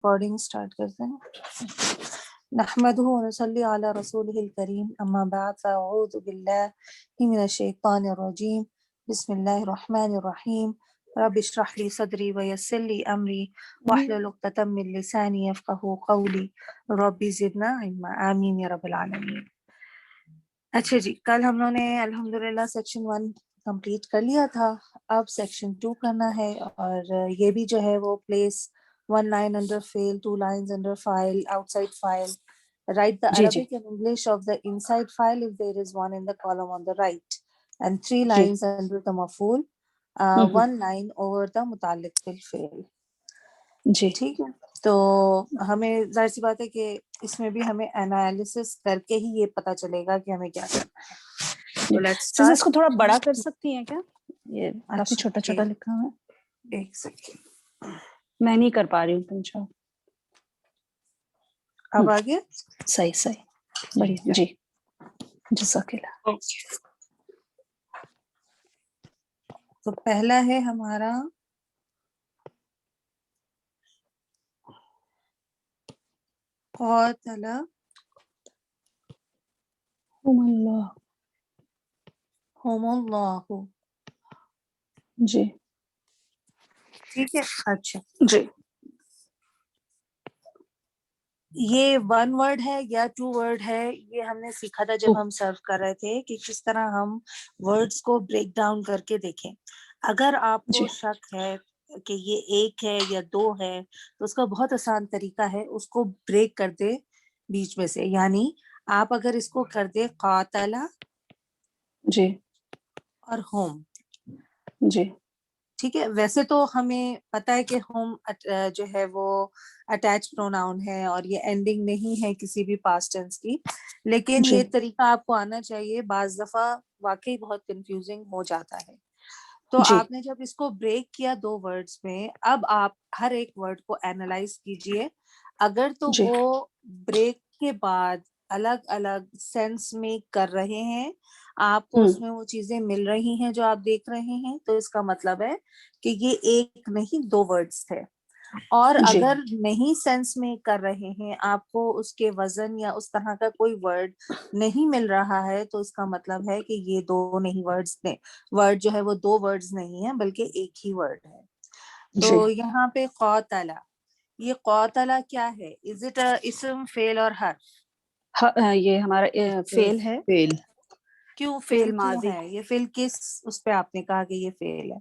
Recording start کرتے ہیں. نحمده ونصلي على رسوله الكريم اما بعد فاعوذ بالله من الشيطان الرجيم بسم الله الرحمن الرحيم رب اشرح لي صدري ويسر لي امري واحلل عقدة من لساني يفقهوا قولي رب زدنا علما آمین یا رب العالمین. اچھا جی، کل ہم لوگوں نے الحمدللہ سیکشن 1 کمپلیٹ کر لیا تھا. اب سیکشن 2 کرنا ہے، اور یہ بھی جو ہے وہ place 1 line under fail, 2 lines under file, outside file. Write the Arabic and English of the inside file if there is one in the column on the right, and 3 lines under the maf'ul, 1 line over the muta'alliq bil fi'l. جی ٹھیک ہے، تو ہمیں ظاہر سی بات ہے کہ اس میں بھی ہمیں انالیسس کر کے ہی یہ پتہ چلے گا کہ ہمیں کیا کرنا ہے. تو لیٹس سر اس اسٹارٹ. کو تھوڑا بڑا کر سکتی ہیں کیا؟ یہ کافی اچھا، چھوٹا چھوٹا لکھا ہوا ہے، ایک سیکنڈ. میں نہیں کر پا رہی ہوں. پنچا اب آگے صحیح صحیح بڑھیا جی. جزاک اللہ. تو پہلا ہے ہمارا قاتل اللہ ہم اللہ. جی ٹھیک ہے. اچھا، جی یہ 1 word ہے یا 2 word ہے، یہ ہم نے سیکھا تھا جب ہم سرو کر رہے تھے کہ کس طرح ہم ورڈز کو بریک ڈاؤن کر کے دیکھیں. اگر آپ کو شک ہے کہ یہ 1 ہے یا 2 ہے تو اس کا بہت آسان طریقہ ہے، اس کو بریک کر دے بیچ میں سے. یعنی آپ اگر اس کو کر دے قاتلہ جی اور ہوم، جی ٹھیک ہے. ویسے تو ہمیں پتہ ہے کہ ہوم جو ہے وہ اٹیچ پروناؤن ہے اور یہ اینڈنگ نہیں ہے کسی بھی پاسٹ ٹینس کی، لیکن جی یہ طریقہ آپ کو آنا چاہیے. بعض دفعہ واقعی بہت کنفیوزنگ ہو جاتا ہے. تو جی آپ نے جب اس کو بریک کیا 2 ورڈز میں، اب آپ ہر ایک ورڈ کو اینالائز کیجئے. اگر تو جی وہ بریک کے بعد الگ الگ سینس میں کر رہے ہیں، آپ کو اس میں وہ چیزیں مل رہی ہیں جو آپ دیکھ رہے ہیں، تو اس کا مطلب ہے کہ یہ 1 نہیں 2 ورڈز تھے. اور جی اگر نہیں سینس میں کر رہے ہیں، آپ کو اس کے وزن یا اس طرح کا کوئی ورڈ نہیں مل رہا ہے، تو اس کا مطلب ہے کہ یہ 2 نہیں ورڈز نے ورڈ جو ہے وہ 2 ورڈز نہیں ہیں بلکہ 1 ہی ورڈ ہے. تو جی یہاں پہ قاتلہ، یہ قاتلہ کیا ہے؟ از اٹ اسم، فعل اور حرف؟ یہ ہمارا فعل ہے. فیل کیوں فعل فعل کیوں ماضی، ہے؟ یہ فعل کس اس پہ آپ نے کہا کہ یہ فعل ہے؟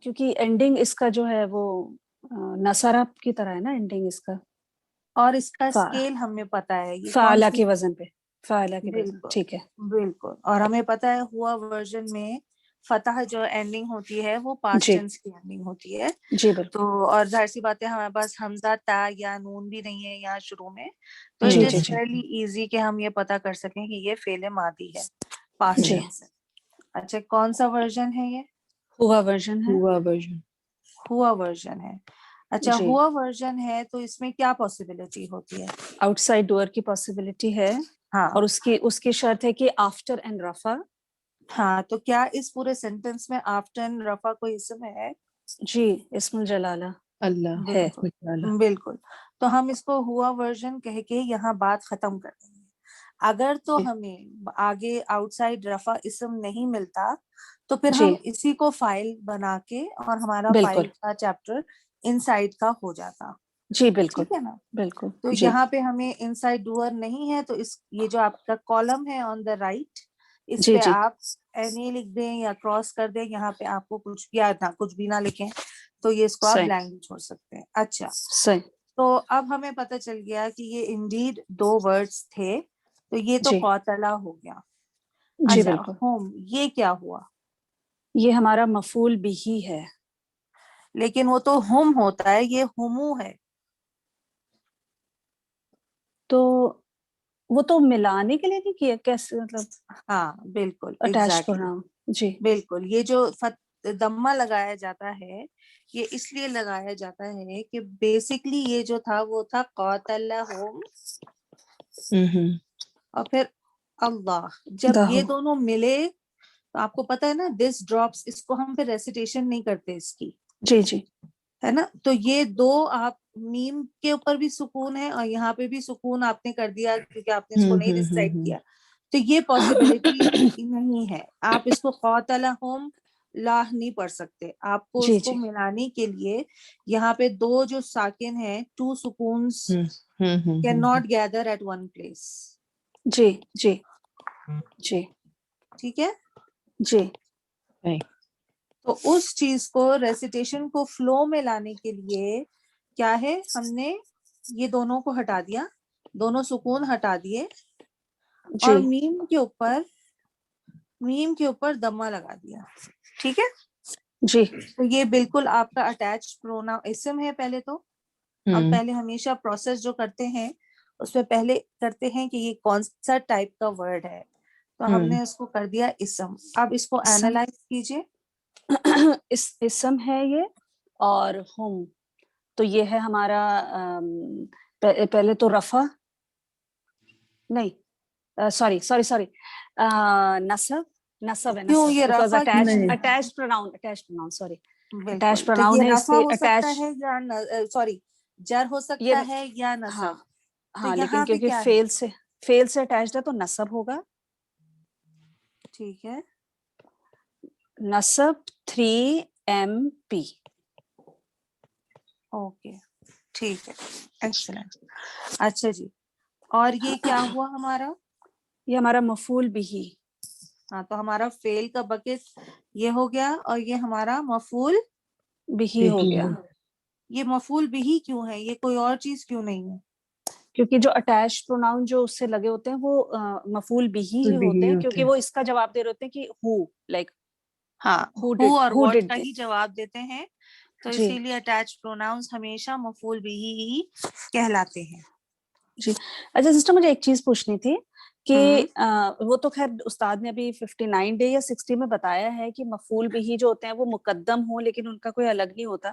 کیونکہ اینڈنگ اس کا جو ہے وہ نصرف کی طرح ہے نا اینڈنگ اس کا. اور اس کا اسکیل ہمیں پتا ہے، یہ کون فعلہ سی؟ کے وزن پہ، فعلہ کے وزن. بالکل ٹھیک ہے بالکل. اور ہمیں پتا ہے ہوا ورژن میں فتح جو اینڈنگ ہوتی ہے وہ پاسٹ جی ٹینس کی اینڈنگ ہوتی ہے. جی بالکل. تو اور ظاہر سی بات ہے ہمارے پاس حمزہ، تا یا نون بھی نہیں ہے یہاں شروع میں، تو جی اٹ جی از جی فیئرلی ایزی کہ ہم یہ پتا کر سکیں کہ یہ فعل ماضی ہے، پاسٹ جی ٹینس ہے. اچھا، کون سا ورژن ہے یہ؟ ہوا ورژن ہے. ہوا ورژن. ہوا ورژن ہے. اچھا، جی ہوا ورژن ہے تو اس میں کیا پاسبلٹی ہوتی ہے؟ آؤٹ سائڈ ڈور کی پاسبلٹی ہے، ہاں اور اس کی شرط ہے کہ آفٹر اینڈ رفع. ہاں، تو کیا اس پورے سینٹینس میں آفٹر اینڈ رفع کوئی اسم ہے؟ جی اسم الجلالہ اللہ ہے. بالکل بالکل. تو ہم اس کو ہوا ورژن کہہ کے یہاں بات ختم کر دیں گے. اگر تو ہمیں آگے آؤٹ سائڈ رفع اسم نہیں ملتا تو پھر جی ہم اسی کو فائل بنا کے اور ہمارا بالکل فائل کا چیپٹر ان سائڈ کا ہو جاتا. جی بالکل ٹھیک ہے نا؟ بالکل. تو جی یہاں پہ ہمیں ان سائڈ ڈوور نہیں ہے، تو یہ جو آپ کا کالم ہے آن دا رائٹ، اس جی پہ جی آپ اینی لکھ دیں یا کراس کر دیں. یہاں پہ آپ کو کچھ بھی نہ لکھیں تو یہ اس کو آپ صحیح بلینک چھوڑ سکتے ہیں. اچھا، صحیح. تو اب ہمیں پتہ چل گیا کہ یہ انڈیڈ 2 ورڈز تھے، تو یہ تو جی قاتلہ ہو گیا. جی اچھا، بالکل. ہوم یہ کیا ہوا؟ یہ ہمارا مفعول بھی ہے. لیکن وہ تو ہم ہوتا ہے، یہ ہمو ہے. تو وہ تو ملانے کے لیے نہیں کیا، کیسے مطلب ہاں بالکل، اٹیچ ایگزیکٹلی پروناؤن. جی بالکل. یہ جو دمہ لگایا جاتا ہے یہ اس لیے لگایا جاتا ہے کہ بیسکلی یہ جو تھا وہ تھا قاتلہم، اور پھر اللہ. جب یہ دونوں ملے تو آپ کو پتا ہے نا دس ڈراپس، اس کو ہم پھر ریسیٹیشن نہیں کرتے اس کی. جی جی ہے نا. تو یہ دو آپ میم کے اوپر بھی سکون ہے اور یہاں پہ بھی سکون آپ نے کر دیا کیونکہ آپ نے اس کو نہیں ریسائٹ کیا. تو یہ پاسبلٹی نہیں ہے. آپ اس کو قاتلہم لاہ نہیں پڑھ سکتے. آپ کو جی اس کو جی ملانے کے لیے یہاں پہ دو جو ساکن ہیں, ٹو سکونز cannot gather at one place. جی جی جی ٹھیک ہے. جی تو اس چیز کو ریسیٹیشن کو فلو میں لانے کے لیے کیا ہے, ہم نے یہ دونوں کو ہٹا دیا, دونوں سکون ہٹا دیے اور جی میم کے اوپر دمہ لگا دیا. ٹھیک ہے. جی تو یہ بالکل آپ کا اٹیچ پروناؤن اسم ہے. پہلے تو ہم پہلے ہمیشہ پروسیس جو کرتے ہیں اس میں پہلے کرتے ہیں کہ یہ کون سا ٹائپ کا ورڈ ہے, تو ہم نے اس کو کر دیا اسم. اب اس کو اسم اینالائز کیجئے. اسم ہے یہ, اور ہم تو یہ ہے ہمارا پہلے تو رفع نہیں سوری نصب ہے. کیوں یہ بیکاز رفع کیوں ہے؟ اٹیچ پروناؤن سوری اٹیچ بالکل. تو پروناؤن یہ ہے, اس رفع پہ ہو سکتا اٹیچ ہے یا سوری جر ہو یہ سکتا ہے یا ہاں نصب. تو ہاں, یہاں لیکن پہ کیونکہ کیا ہے؟ فیل سے اٹیچڈ ہے تو نصب ہوگا. ٹھیک ہے. نصب 3MP. اوکے ٹھیک ہے, ایکسلنٹ. اچھا جی, اور یہ کیا ہوا ہمارا؟ یہ ہمارا مفعول بھی. ہاں, تو ہمارا فیل کا بکٹ یہ ہو گیا اور یہ ہمارا مفعول بھی ہو گیا. یہ مفعول بھی کیوں ہے, یہ کوئی اور چیز کیوں نہیں ہے؟ کیونکہ جو اٹیچ پروناؤن جو اس سے لگے ہوتے ہیں وہ مفعول بھی ہی ہوتے ہیں, کیونکہ وہ اس کا جواب دے رہے ہوتے ہیں کہ ہو لائک ہاں, ہو اور واٹ کا ہی جواب دیتے ہیں. تو جی اسی لیے اٹیچ پروناؤنس ہمیشہ مفعول بھی ہی کہلاتے ہیں. جی. اچھا سسٹر, مجھے ایک چیز پوچھنی تھی کہ ہوں وہ تو خیر استاد نے ابھی 59 ڈے یا 60 میں بتایا ہے کہ مفعول بھی جو ہوتے ہیں وہ مقدم ہو, لیکن ان کا کوئی الگ نہیں ہوتا.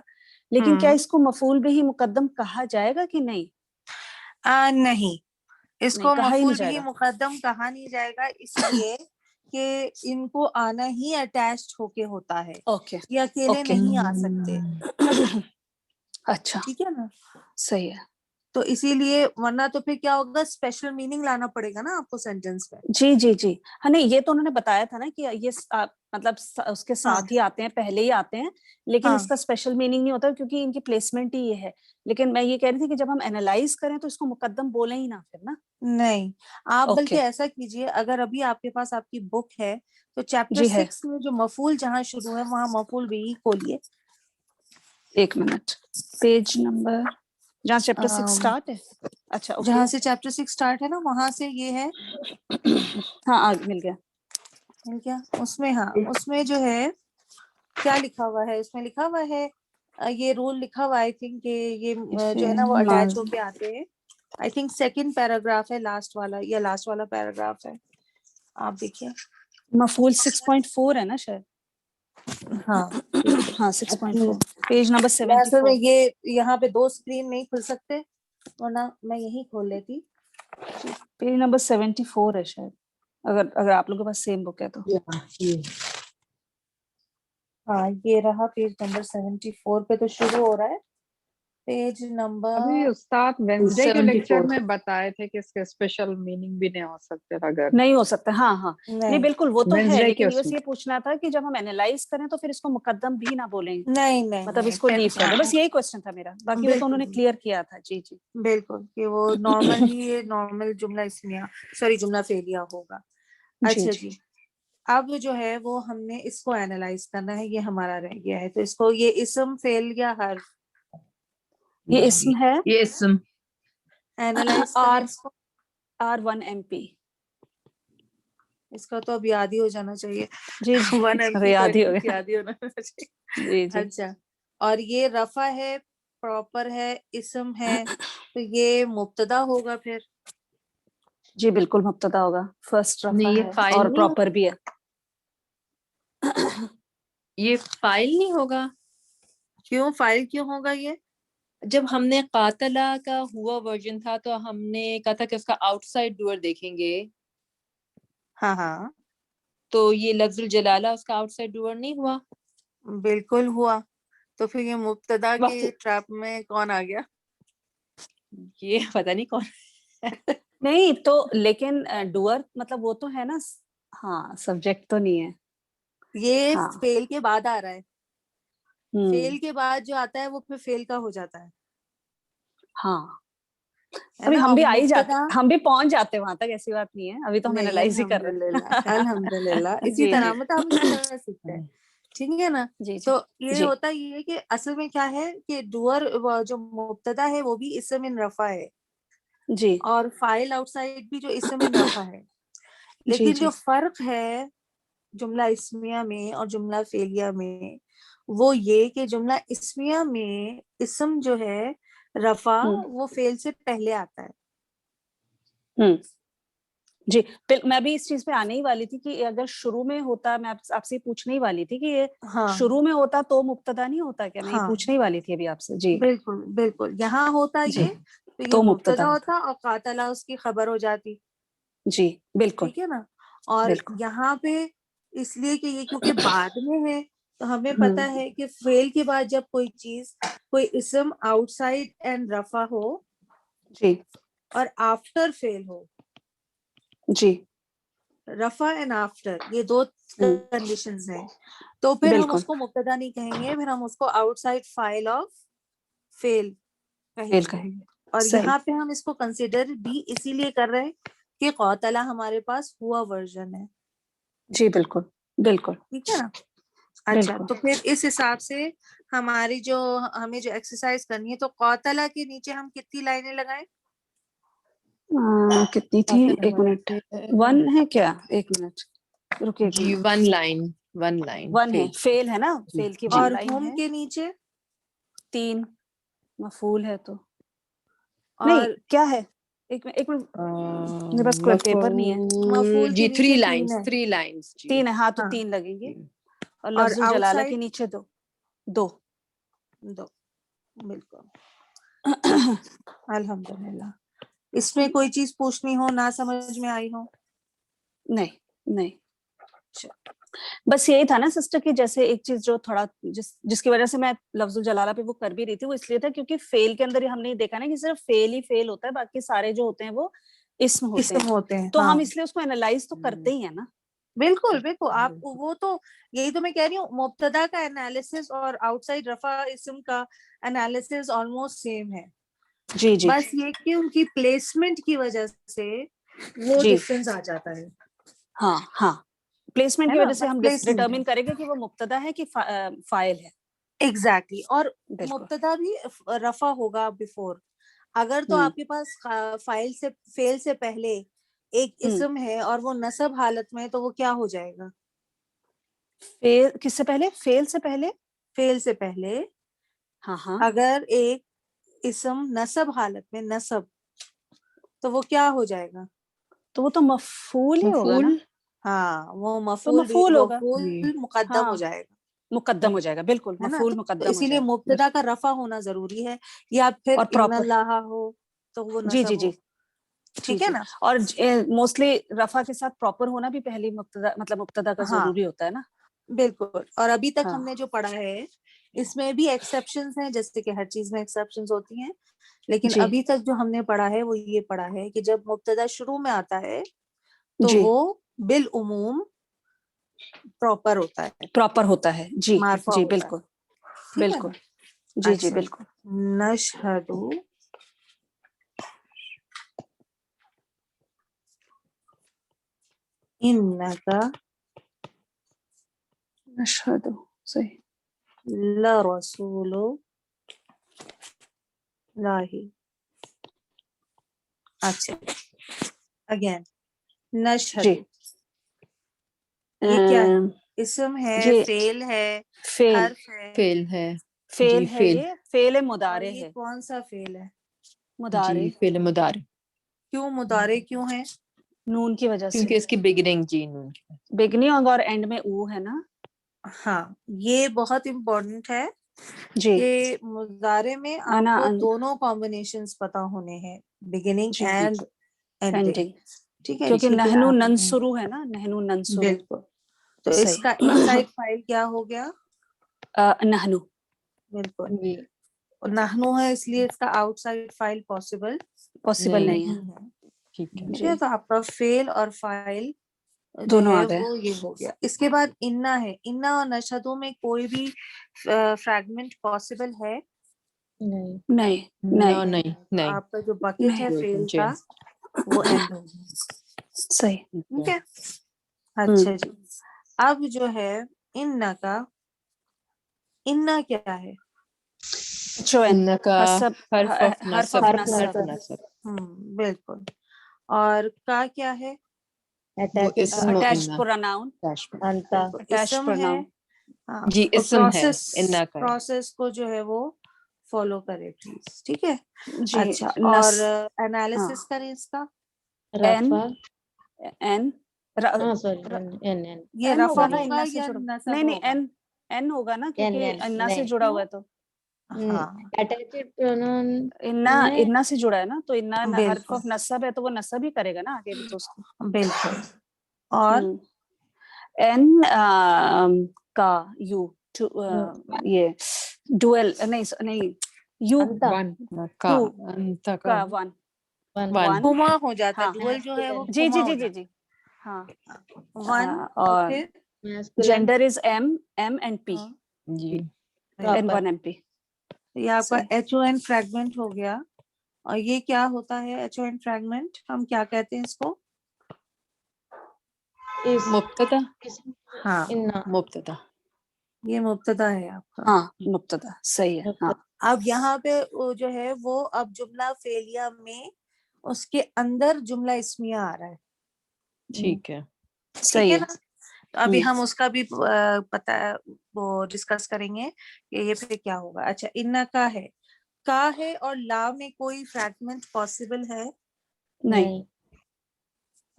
لیکن کیا ہوں اس کو مفعول بھی مقدم کہا جائے گا کہ نہیں؟ نہیں, اس نہیں کو کہا ہی نہیں مفعول جائے بھی گا. مقدم کہا نہیں جائے گا, اس لیے کہ ان کو آنا ہی اٹیچڈ ہو کے ہوتا ہے, اوکے یہ اکیلے اوکے نہیں آ سکتے. اچھا ٹھیک ہے نا. صحیح ہے. تو اسی لیے ورنہ تو پھر کیا ہوگا, اسپیشل میننگ لانا پڑے گا نا آپ کو سینٹینس میں. جی جی جی ہاں, نہیں یہ تو انہوں نے بتایا تھا نا کہ یہ مطلب اس کے ہاں ساتھ ہی آتے ہیں, پہلے ہی آتے ہیں, لیکن ہاں اس کا اسپیشل میننگ نہیں ہوتا کیونکہ ان کی پلیسمنٹ ہی یہ ہے. لیکن میں یہ کہہ رہی تھی کہ جب ہم اینالائز کریں تو اس کو مقدم بولیں ہی نہ پھر نا. نہیں, آپ اوکے بلکہ ایسا کیجئے, اگر ابھی آپ کے پاس آپ کی بک ہے تو چیپٹر جی ہے, 6 میں جو مفعول جہاں شروع ہے وہاں مفعول بھی کھولیے. ایک منٹ, پیج نمبر جہاں چیپٹر 6 سٹارٹ ہے. اچھا اوکے, جہاں سے چیپٹر 6 سٹارٹ ہے نا وہاں سے یہ ہے. ہاں آج مل گیا. کیا اس میں, ہاں اس میں جو ہے کیا لکھا ہوا ہے, اس میں لکھا ہوا ہے یہ رول لکھا ہوا ہے, آئی تھنک کہ یہ جو ہے نا وہ اٹیچ ہو کے آتے ہیں. آئی تھنک سیکنڈ پیراگراف ہے, لاسٹ والا یا لاسٹ والا پیراگراف ہے, آپ دیکھیے. مفعول 6.4 ہے نا شاید. ہاں ہاں 6.4 پیج نمبر اصل میں 74. یہ یہاں پہ دو اسکرین نہیں کھل سکتے, ورنہ میں یہی کھول لیتی. پیج نمبر 74 ہے شاید, اگر آپ لوگوں کے پاس سیم بک ہے تو. ہاں یہ رہا پیج نمبر 74 پہ تو شروع ہو رہا ہے. پیج نمبر ابھی استاد وینسڈے کے لیکچر 74 میں بتائے تھے کہ اس کے اسپیشل میننگ بھی نہیں ہو سکتے اگر نہیں ہو سکتا. ہاں ہاں نہیں بالکل وہ تو ہے, وینسڈے کے لیکن اس بس یہ پوچھنا تھا کہ جب ہم اینالائز کریں تو پھر اس کو مقدم بھی نہ بولیں, نہیں نہیں مطلب نہیں اس کو پھر لیو کر ہاں دیں, بس یہی کوشچن تھا میرا. باقی وہ تو انہوں بالکل نے کلیئر کیا تھا. جی جی بالکل کہ وہ نارمل ہی نارمل جملہ اسمیہ سوری جملہ فعلیہ ہوگا. اچھا جی, اب جو ہے وہ ہم نے اس کو اینالائز کرنا ہے, یہ ہمارا رہ گیا ہے. تو اس کو یہ اسم فعل یا حرف یہ اسم ہے یہ اسم اینالائز کریں اس کو. R1MP. اس کا تو اب یاد ہی ہو جانا چاہیے, جی جی 1 اس کا تو MP تو یاد ہی ہو ایٹ لیسٹ گیا. یاد ہی ہونا چاہیے. جی جی اچھا, اور یہ رفع ہے, پراپر ہے, اسم ہے, تو یہ مبتدا ہوگا پھر. جی بالکل مبتدا ہوگا, فرسٹ نہیں رفع یہ ہے فائل اور نہیں پراپر بھی ہے. یہ فائل نہیں ہوگا. کیوں فائل کیوں ہوگا یہ؟ جب ہم نے قاتلہ کا ہوا ورژن تھا تو ہم نے کہا تھا کہ اس کا آؤٹ سائڈ ڈور دیکھیں گے, ہاں ہاں تو یہ لفظ الجلالہ اس کا آؤٹ سائڈ ڈور نہیں ہوا. بالکل ہوا. تو پھر یہ مبتدا کے ٹریپ میں کون آ گیا؟ یہ پتہ نہیں کون. نہیں تو لیکن ڈوئر مطلب وہ تو ہے نا, ہاں سبجیکٹ تو نہیں ہے. یہ ہاں فیل کے بعد آ رہا ہے. فیل کے بعد جو آتا ہے وہ پھر فیل کا ہو جاتا ہے. ہاں ہے ابھی نا. ہم اور بھی آ ہی جاتے, مبتدا ہم بھی پہنچ جاتے ہیں وہاں تک, ایسی بات نہیں ہے, ابھی تو ہم نہیں, اینالائز ہی کر رہے الحمدللہ ہیں. الحمدللہ اسی جی طرح جی مطلب ہم اسی طرح سیکھتے ہیں. ٹھیک ہے نا. جی جی تو یہ جی ہوتا یہ ہے کہ اصل میں کیا ہے کہ ڈوئر جو مبتدا ہے وہ بھی اسم ان رفع ہے, جی اور فاعل آؤٹ سائڈ بھی جو اسم ان رفع ہے. جی لیکن جی جو فرق ہے جملہ اسمیہ میں اور جملہ فعلیہ میں وہ یہ کہ جملہ اسمیہ میں اسم جو ہے رفع وہ فعل سے پہلے آتا ہے. جی میں بھی اس چیز پہ آنے ہی والی تھی کہ اگر شروع میں ہوتا, میں آپ سے پوچھنے ہی والی تھی کہ یہ ہاں شروع میں ہوتا تو مبتدا نہیں ہوتا کیا, میں یہ ہاں پوچھنے ہی والی تھی ابھی آپ سے. جی بالکل بالکل. یہاں ہوتا جی یہ تو یہ تو مبتدا ہوتا. ہوتا اور قاتلہ اس کی خبر ہو جاتی. جی بالکل ٹھیک ہے نا. اور بالکل. یہاں پہ اس لیے کہ یہ کیونکہ بعد میں ہے تو ہمیں پتا ہے کہ فعل کے بعد جب کوئی چیز کوئی اسم آؤٹ سائڈ اینڈ رفع ہو جی اور آفٹر فعل ہو, جی رفع اینڈ آفٹر, یہ دو کنڈیشنز ہیں, تو پھر ہم بالکل اس کو مبتدا نہیں کہیں گے, پھر ہم اس کو آؤٹ سائڈ فاعل آف فعل کہیں فیل گے. کہیں گے. اور صحیح. یہاں پہ ہم اس کو کنسیڈر بھی اسی لیے کر رہے ہیں کہ قاتلہ ہمارے پاس ہوا ورژن ہے. جی بالکل بالکل ٹھیک ہے نا. اچھا بالکل. تو پھر اس حساب سے ہماری جو ہمیں جو ایکسرسائز کرنی ہے تو قاتلہ کے نیچے ہم کتنی لائنیں لگائیں؟ کتنی تھی, ایک منٹ, 1 ہے کیا, ایک منٹ رکیے. جی 1 لائن 1 لائن 1 ہے, فیل ہے نا, فیل کی 1 اور لائن ہوم ہے. کے نیچے 3 مفعول ہے تو نہیں اور کیا ہے, ایک منٹ میرے پاس کوئی پیپر نہیں ہے. مفعول جی کے نیچے 3 3 لائنز ہے. 3 لائنز. جی 3 ہے, ہاں تو ہاں 3 لگیں گے. اور اور لفظ آؤٹ الجلالہ کے سائڈ نیچے 2. بالکل. الحمدللہ. اس میں کوئی چیز پوچھنی ہو, نہ سمجھ میں آئی ہو؟ نہیں نہیں, بس یہی تھا نا سسٹر کہ جیسے ایک چیز جو تھوڑا جس کی وجہ سے میں لفظ الجلالہ پہ وہ کر بھی رہی تھی, وہ اس لیے تھا کیونکہ فیل کے اندر ہم نے دیکھا نا کہ صرف فیل ہی فیل ہوتا ہے, باقی سارے جو ہوتے ہیں وہ اسم ہوتے ہیں. ہوتے ہیں. تو ہاں ہم اس لیے اس کو انالائز تو کرتے ہی ہیں نا. بالکل بالکل. آپ وہ تو یہی تو میں کہہ رہی ہوں, مبتدا کا انالیسس اور آؤٹ سائڈ رفع اسم کا انالیسس آلموسٹ سیم ہے. جی جی بس یہ کہ ان کی پلیسمنٹ کی وجہ سے وہ جی ڈفرنس آ جاتا ہے. ہاں ہاں, پلیسمنٹ ہے کی نا, وجہ سے بس ہم پلیسمنٹ ہے. ڈٹرمن کریں گے کہ وہ مبتدا ہے کہ فاعل ہے. ایگزیکٹلی. اور بالکل. مبتدا بھی رفع ہوگا بیفور. اگر تو آپ کے پاس فعل سے پہلے ایک اسم ہے اور وہ نصب حالت میں, تو وہ کیا ہو جائے گا؟ فیل کس سے پہلے, فیل سے پہلے, فعل سے پہلے ہاں ہاں, اگر ایک اسم نصب حالت میں نصب, تو وہ کیا ہو جائے گا؟ تو وہ تو مفعول ہی ہوگا نا. ہاں وہ تو مفعول بھی, مفعول ہوگا, مفعول مقدم ہو ہاں جائے گا. مقدم ہو جائے گا, بالکل ہے نا. مفعول تو مقدم ہو اسی لیے جائے گا. مبتدا کا رفع ہونا ضروری ہے, یا پھر اور ان پراپر, اللہ ہو تو وہ جی جی نصب جی ہو. جی ٹھیک ہے جی. نا. اور موسٹلی رفع کے ساتھ پراپر ہونا بھی پہلی مبتدا مطلب مبتدا کا ہاں ضروری ہوتا ہے نا. بالکل. اور ابھی تک ہاں ہم نے جو پڑھا ہے اس میں بھی ایکسیپشنز ہیں, جیسے کہ ہر چیز میں ایکسیپشنز ہوتی ہیں, لیکن جی ابھی تک جو ہم نے پڑھا ہے وہ یہ پڑھا ہے کہ جب مبتدا شروع میں آتا ہے تو جی وہ بالعموم پراپر ہوتا ہے, پراپر ہوتا ہے. جی مرفوع جی ہوتا ہے. بالکل ٹھیک ہے نا. بالکل. جی جی اچھا, بالکل. نشہد انک نشہد, صحیح. لرسول اللہ. اچھا اگین نشہد, جی یہ کیا ہے؟ اسم ہے, جی فعل ہے, فعل, حرف ہے. فعل ہے. فعل جی ہے, فعل. یہ فعل اور مضارع یہ ہے. کون سا فعل ہے؟ مضارع. جی فعل مضارع. کیوں مضارع کیوں ہے؟ نون کی وجہ سے, کیونکہ اس کی بگننگ جی نون کی. بگننگ اور اینڈ میں او ہے نا. ہاں یہ بہت امپورٹنٹ ہے جی کہ مضارع میں آپ انا کو دونوں کمبینیشنز پتا ہونے ہیں, بگننگ جی اینڈ اینڈنگ. اینڈنگ, ٹھیک ہے, کیونکہ کیونکہ نحنو آپ ننصرو ہے نا, نحنو ننصرو. بالکل. تو اس کا صحیح. ان سائڈ فائل کیا ہو گیا؟ نحنو. بالکل. جی اور نحنو ہے اس لیے اس کا out side file possible possible نہیں نہیں ہے. نہیں ہے. ٹھیک ہے. ٹھیک ہے, تو آپ کا فیل اور فائل جو دونوں ہے آ گئے. وہ یہ ہو گیا. اس کے بعد انا ہے. انا اور نشہدوں میں کوئی بھی فریگمنٹ پاسبل ہے نہیں. نہیں نو نہیں نہیں نہیں. آپ کا جو بکٹ ہے نہیں. فیل جی کا وہ اینڈ ہو گیا. صحیح. ٹھیک ہے. اچھا جی, اب جو ہے انا کا, انا کیا ہے؟ جو ان کا حرف آف حرف نصب. آف حرف نصب. حرف نصب. بالکل. اور کا کیا ہے؟ وہ Attached اسم اٹیچ انا. پروناؤن. attachment. بالکل Attached اسم ہے. pronoun. ہاں, جی اور اسم ہے انا کا. پروسیس کو جو ہے وہ فالو کرے پلیز. ٹھیک ہے. جی. اچھا, نس. اور ہاں. انالیسس کریں اس کا. رفع. این. ہاں سوری این این یہ این رفع ہوگا نا ہوگا انا سے یا جڑا. نصب نہیں نہیں ہوگا؟ این ہوگا نا, این کیونکہ این انا سے نہیں. جڑا ہوا ہے تو ہاں اٹیچڈ پروناؤن انا میں انا سے جڑا ہے نا, تو انا حرف بالکل آف نصب ہے تو وہ نصب ہی کرے گا نا آگے بھی تو اس کو. بالکل. اور این کا یو یہ ڈویل نہیں یو انتا ون کا ٹو انت کا کا ون. One one. کما ہو جاتا ہے. ہاں. ڈوئل جو ہے وہ جی کما جی ہو جی جی جاتا جی. ہاں. ہے. ون اور اور پھر masculine gender is M and P. ہاں, جی این ون ایم پی. یہ آپ کا ایچ او این فریگمنٹ ہو گیا. اور یہ کیا ہوتا ہے ایچ او این فریگمنٹ؟ ہم کیا کہتے ہیں اس کو؟ is مبتدا. اسم ہاں, انا مبتدا. یہ مبتدا ہے آپ کا. ہاں مبتدا. صحیح ہے. ہاں. اب یہاں پہ وہ جو ہے وہ اب جملہ فعلیہ میں اس کے اندر جملہ اسمیہ آ رہا ہے. ٹھیک ہے. ٹھیک ہے صحیح نا. تو ہے. ابھی ہم اس کا بھی پتا وہ ڈسکس کریں گے کہ یہ پھر کیا ہوگا. اچھا, انا کا ہے اور لا میں کوئی فریگمنٹ پاسبل ہے؟ نہیں.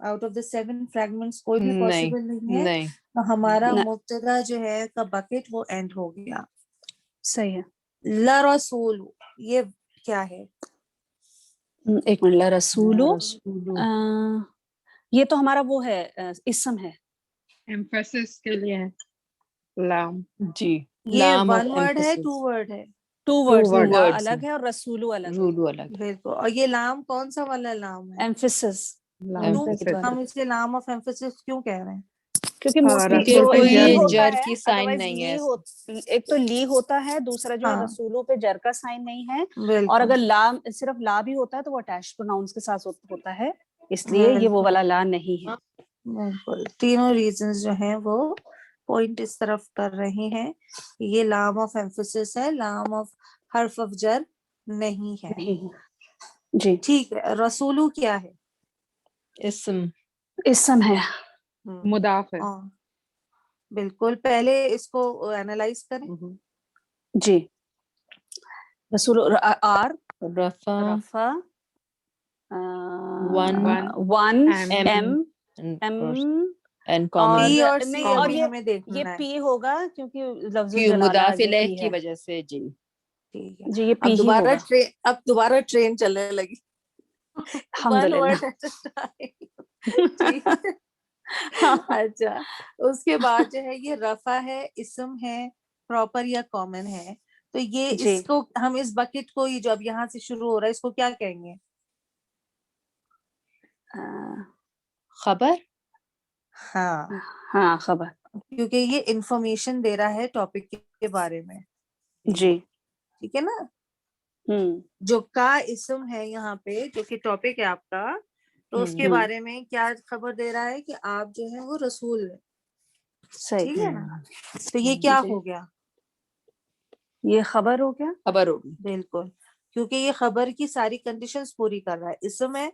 آؤٹ آف دا 7 فریگمنٹس کوئی بھی نہیں پاسبل نہیں ہے. نہیں. تو ہمارا نہیں. مبتدا جو ہے کا بکٹ وہ اینڈ ہو گیا. صحیح ہے. لرسول یہ کیا ہے؟ ایک منٹ. رسولو رسولو یہ تو ہمارا وہ ہے اسم ہے. ایمفیسس کے لیے لام. جی یہ لام آف ون ورڈ ہے ایمفیسس. 2 ورڈ ہے؟ ٹو Two ورڈز ہے. لا words الگ ہیں. ہے اور رسولو الگ ہے. رولو الگ. بالکل. اور یہ لام کون سا والا لام ہے؟ ایمفیسس. کیوں Emphasis. ہم اسے لام آف ایمفیسس کیوں کہہ رہے ہیں؟ کیونکہ ہاں موسٹلی رسول جو پہ لی جر ہوتا جر ہے, کی سائن ادروائز نہیں ہے. ایک تو لی ہوتا ہے, دوسرا جو ہے ہاں رسولوں پہ جر کا سائن نہیں ہے. اور بالکل اگر لا صرف لا بھی ہوتا ہے تو وہ اٹیچ پروناؤنس کے ساتھ ہوتا ہے, اس لیے یہ وہ بالکل والا لا نہیں ہے. بالکل. تینوں ریزنز جو ہیں وہ پوائنٹ اس طرف کر رہے ہیں. یہ لام آف ایمفیسس ہے, لام آف حرف آف جر نہیں ہے. نہیں ہے. جی. ٹھیک ہے. رسولو کیا ہے؟ اسم. اسم ہے. مضاف ہے. ہاں بالکل. پہلے اس کو اینالائز کریں. جی. رسول آر رفع رفع one one M M and اور پی کامن. اور سی نہیں, اور ابھی ہمیں یہ دیکھنا ہے. پی ہوگا کیونکہ لفظ کیوں الجلالہ مضاف آگے الیہ پی کی ہے. وجہ سے. جی ٹھیک ہے. جی یہ پی اب ہی ہوگا. دوبارہ ٹرین چلنے لگی. ون الحمدللہ. Word at a time. ٹھیک ہے. اچھا, اس کے بعد جو ہے یہ رفع ہے, اسم ہے, پراپر یا کامن ہے. تو یہ جی. اس کو ہم اس بکٹ کو جو اب یہاں سے شروع ہو رہا ہے اس کو کیا کہیں گے؟ خبر. ہاں ہاں خبر. کیونکہ یہ انفارمیشن دے رہا ہے ٹاپک کے بارے میں. جی. ٹھیک ہے نا. ہوں. جو کا اسم ہے یہاں پہ جو کہ ٹاپک ہے آپ کا, تو اس کے بارے میں کیا خبر دے رہا ہے کہ آپ جو ہے وہ رسول ہے. صحیح. ٹھیک ہے نا. تو یہ کیا جی. ہو گیا؟ یہ خبر ہو گیا. خبر ہوگی. بالکل, کیونکہ یہ خبر کی ساری کنڈیشنز پوری کر رہا ہے. اسم ہے,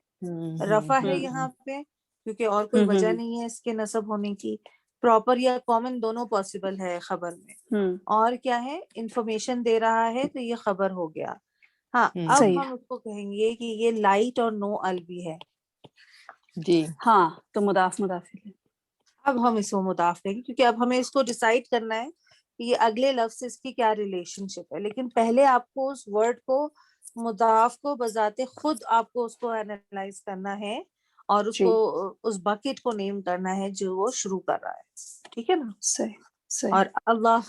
رفع ہے یہاں پہ کیونکہ اور کوئی وجہ نہیں ہے اس کے نصب ہونے کی. پراپر یا کامن دونوں پاسبل ہے خبر میں. اور کیا ہے, انفارمیشن دے رہا ہے, تو یہ خبر ہو گیا. ہاں, اب صحیح ہم ہے. اس کو کہیں گے کہ یہ لائٹ اور نو ال بھی ہے. جی ہاں تو مضاف الیہ. اب ہم اس کو مضاف لیں گے کیونکہ اب ہمیں اس کو ڈیسائیڈ کرنا ہے کہ یہ اگلے لفظ سے اس کی کیا ریلیشن شپ ہے. لیکن پہلے آپ کو اس ورڈ کو مضاف کو بذات خود آپ کو اس کو اینالائز کرنا ہے اور اس جی. کو اس بکٹ کو نیم کرنا ہے جو وہ شروع کر رہا ہے. ٹھیک ہے نا. صحیح. صحیح. اور اللہ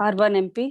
R1MP,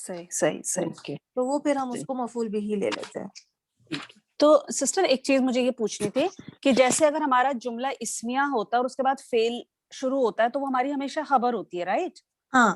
صحیح صحیح صحیح. اوکے. تو وہ پھر ہم اس کو مفعول بھی ہی لے لیتے ہیں. تو سسٹر ایک چیز مجھے یہ پوچھنی تھی کہ جیسے اگر ہمارا جملہ اسمیہ ہوتا ہے اور اس کے بعد فعل شروع ہوتا ہے تو وہ ہماری ہمیشہ خبر ہوتی ہے، رائٹ؟ ہاں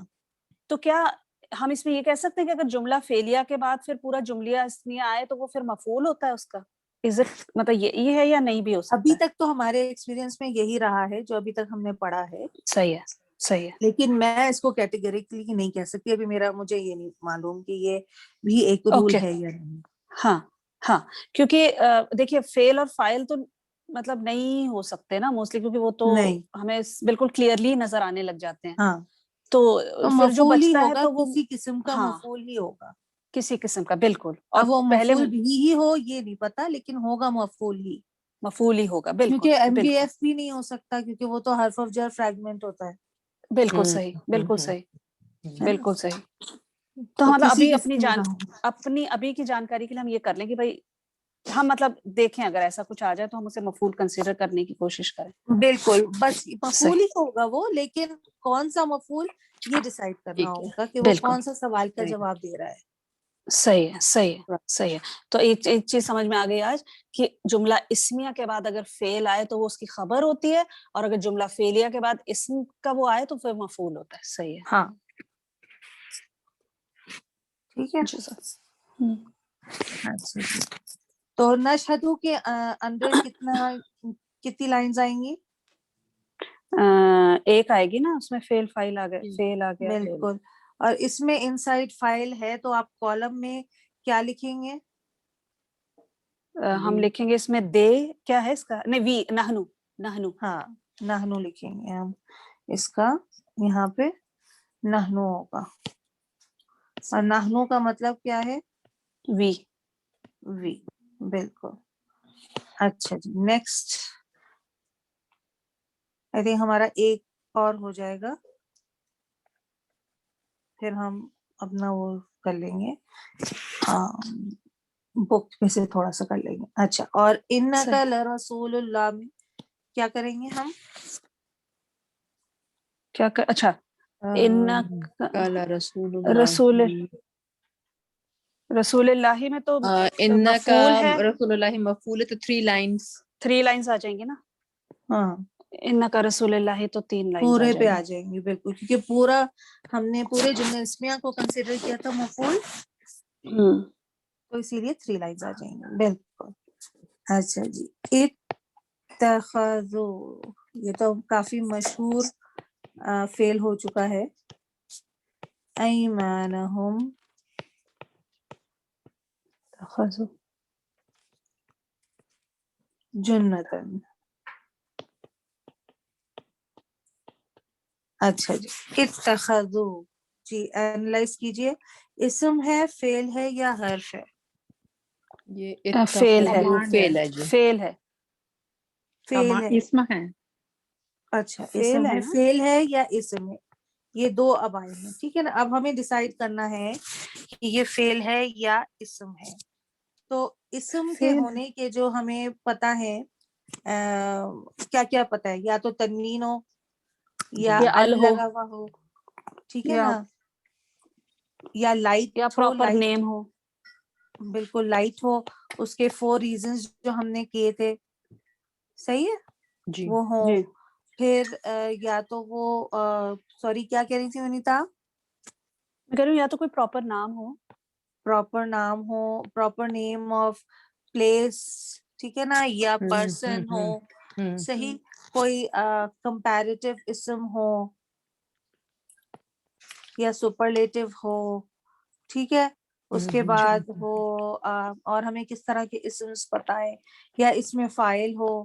تو کیا ہم اس میں یہ کہہ سکتے ہیں کہ اگر جملہ فعلیہ کے بعد پھر پورا جملہ اسمیہ آئے تو وہ پھر مفعول ہوتا ہے اس کا؟ مطلب یہ ہے یا نہیں بھی ہو سکتا ابھی ہے؟ تک تو ہمارے ایکسپیرینس میں یہی رہا ہے جو ابھی تک ہم نے پڑھا ہے. صحیح ہے صحیح ہے. لیکن میں اس کو کیٹیگریکلی نہیں کہہ سکتی ابھی، مجھے یہ نہیں معلوم کہ یہ بھی ایک رول Okay. ہے یا نہیں. ہاں ہاں، کیونکہ دیکھیے فعل اور فاعل تو مطلب نہیں ہو سکتے نا موسٹلی، کیونکہ وہ تو نہیں. ہمیں بالکل کلیئرلی نظر آنے لگ جاتے ہیں. ہاں تو تو پھر جو مفعول ہی بچتا ہے ہوگا، تو وہ کسی قسم کا ہاں مفعول ہی ہوگا. کسی قسم کا، بالکل. اور اب وہ پہلے مفعول بھی ہو یہ نہیں پتا، لیکن ہوگا مفعول ہی. مفعول ہی ہوگا، بالکل کیونکہ ایم بی بالکل ایف بھی نہیں ہو سکتا، کیونکہ وہ تو حرف آف جر فریگمنٹ ہوتا ہے. بالکل صحیح بالکل صحیح ہے نا؟ بالکل صحیح. تو تو ہم کسی ابھی قسم کا اپنی ابھی کی جانکاری کے لیے ہم یہ کر لیں کہ بھائی ہم مطلب دیکھیں اگر ایسا کچھ آ جائے تو ہم اسے مفعول کنسیڈر کرنے کی کوشش کریں. بالکل بس مفعول ہی صحیح ہوگا وہ، لیکن کون سا مفعول یہ ڈیسائیڈ کرنا ٹھیک ہے. ہوگا کہ وہ بالکل کون سا سوال کا صحیح. جواب دے رہا ہے. صحیح ہے صحیح ہے صحیح ہے. تو ایک چیز سمجھ میں آ گئی آج کہ جملہ اسمیہ کے بعد اگر فعل آئے تو وہ اس کی خبر ہوتی ہے، اور اگر جملہ فعلیہ کے بعد اسم کا وہ آئے تو پھر مفعول ہوتا ہے. صحیح ہے. ہاں ٹھیک ہے. جی سر. اچھا جی. تو نشہدو کے اندر کتنی لائنز آئیں گی؟ ایک آئے گی نا، اس میں فعل فاعل آ گئے، فعل آ گیا. بالکل. اور اس میں ان سائڈ فائل ہے تو آپ کالم میں کیا لکھیں گے؟ ہم لکھیں گے اس میں دے، کیا ہے اس کا، نہیں وی، نہنو. ہاں نحنو لکھیں گے ہم، اس کا یہاں پہ نحنو ہوگا. اور نحنو کا مطلب کیا ہے؟ وی. وی. بالکل. اچھا جی نیکسٹ آئی تھنک ہمارا ایک اور ہو جائے گا، پھر ہم اپنا وہ کر لیں گے، بک میں سے تھوڑا سا کر لیں گے. اچھا، اور انکا لرسول اللہ میں کیا کریں گے ہم؟ کیا اچھا قال رسول اللہ میں تو ان کا مفعول ہے، رسول اللہ مفعول ہے تو 3 لائنز. 3 لائنز آ جائیں گی نا. ہاں ان کا رسول اللہ تو 3 لائنز آ پورے پہ جائیں آ گی. جائیں گے بالکل، کیونکہ پورا ہم نے پورے جملہ اسمیہ کو کنسیڈر کیا تھا مفعول، تو اسی لیے 3 لائنز آ جائیں گے. بالکل. اچھا جی. اتخذو، یہ تو کافی مشہور فعل ہو چکا ہے. ایمانہم جنتن. اچھا جی. اتخذو جی اینالائز کیجئے، اسم ہے، فعل ہے یا حرف ہے؟ یہ فعل ہے، فعل ہے جی. فعل ہے. فعل ہے. اسم ہے. اچھا فعل اسم ہے ہے، نا. فعل ہے یا اسم ہے، یہ دو اب آئے ہیں. ٹھیک ہے نا، اب ہمیں ڈیسائیڈ کرنا ہے کہ یہ فعل ہے یا اسم ہے. تو اسم کے فعل ہے. ہونے کے جو ہمیں پتا ہے کیا کیا پتا ہے، یا تو تنوین ہو یا یا ال ال ہو، لگا ہوا ہو، ٹھیک ہے یا نا، یا لائٹ ہو. پراپر لائٹ نیم ہو. بالکل لائٹ ہو. اس کے 4 ریزنز جو ہم نے کیے تھے، صحیح ہے، جی وہ ہوں. جی پھر یا تو وہ سوری کیا کہہ رہی تھی ونیتا؟ میں کہہ رہی ہوں یا تو کوئی پراپر نام ہو، پراپر نام ہو، پراپر نیم آف پلیس، ٹھیک ہے نا، یا پرسن ہو. صحیح. کوئی کمپیریٹیو اسم ہو یا سپرلیٹیو ہو، ٹھیک ہے. اس کے بعد ہو اور ہمیں کس طرح کے اسمز پتہ ہے، یا اس میں فاعل ہو،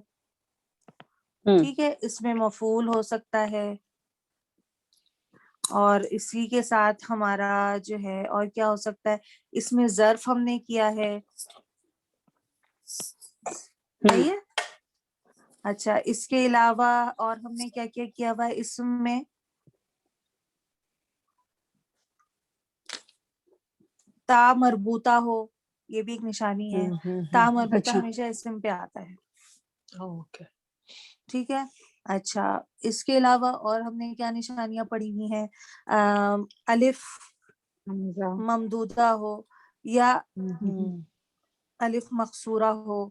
ٹھیک ہے، اس میں مفعول ہو سکتا ہے. اور اسی کے ساتھ ہمارا جو ہے اور کیا ہو سکتا ہے، اس میں ظرف ہم نے کیا ہے، صحیح ہے. اچھا اس کے علاوہ اور ہم نے کیا کیا کیا ہوا ہے اسم میں؟ تا مربوطہ ہو، یہ بھی ایک نشانی ہے. تا مربوطہ اچھا ہمیشہ اسم پہ آتا ہے. ٹھیک ہے. اچھا اس کے علاوہ اور ہم نے کیا نشانیاں پڑھی ہوئی ہیں؟ الف حمزہ ممدودہ ہو یا ہوں الف مقصورہ ہو،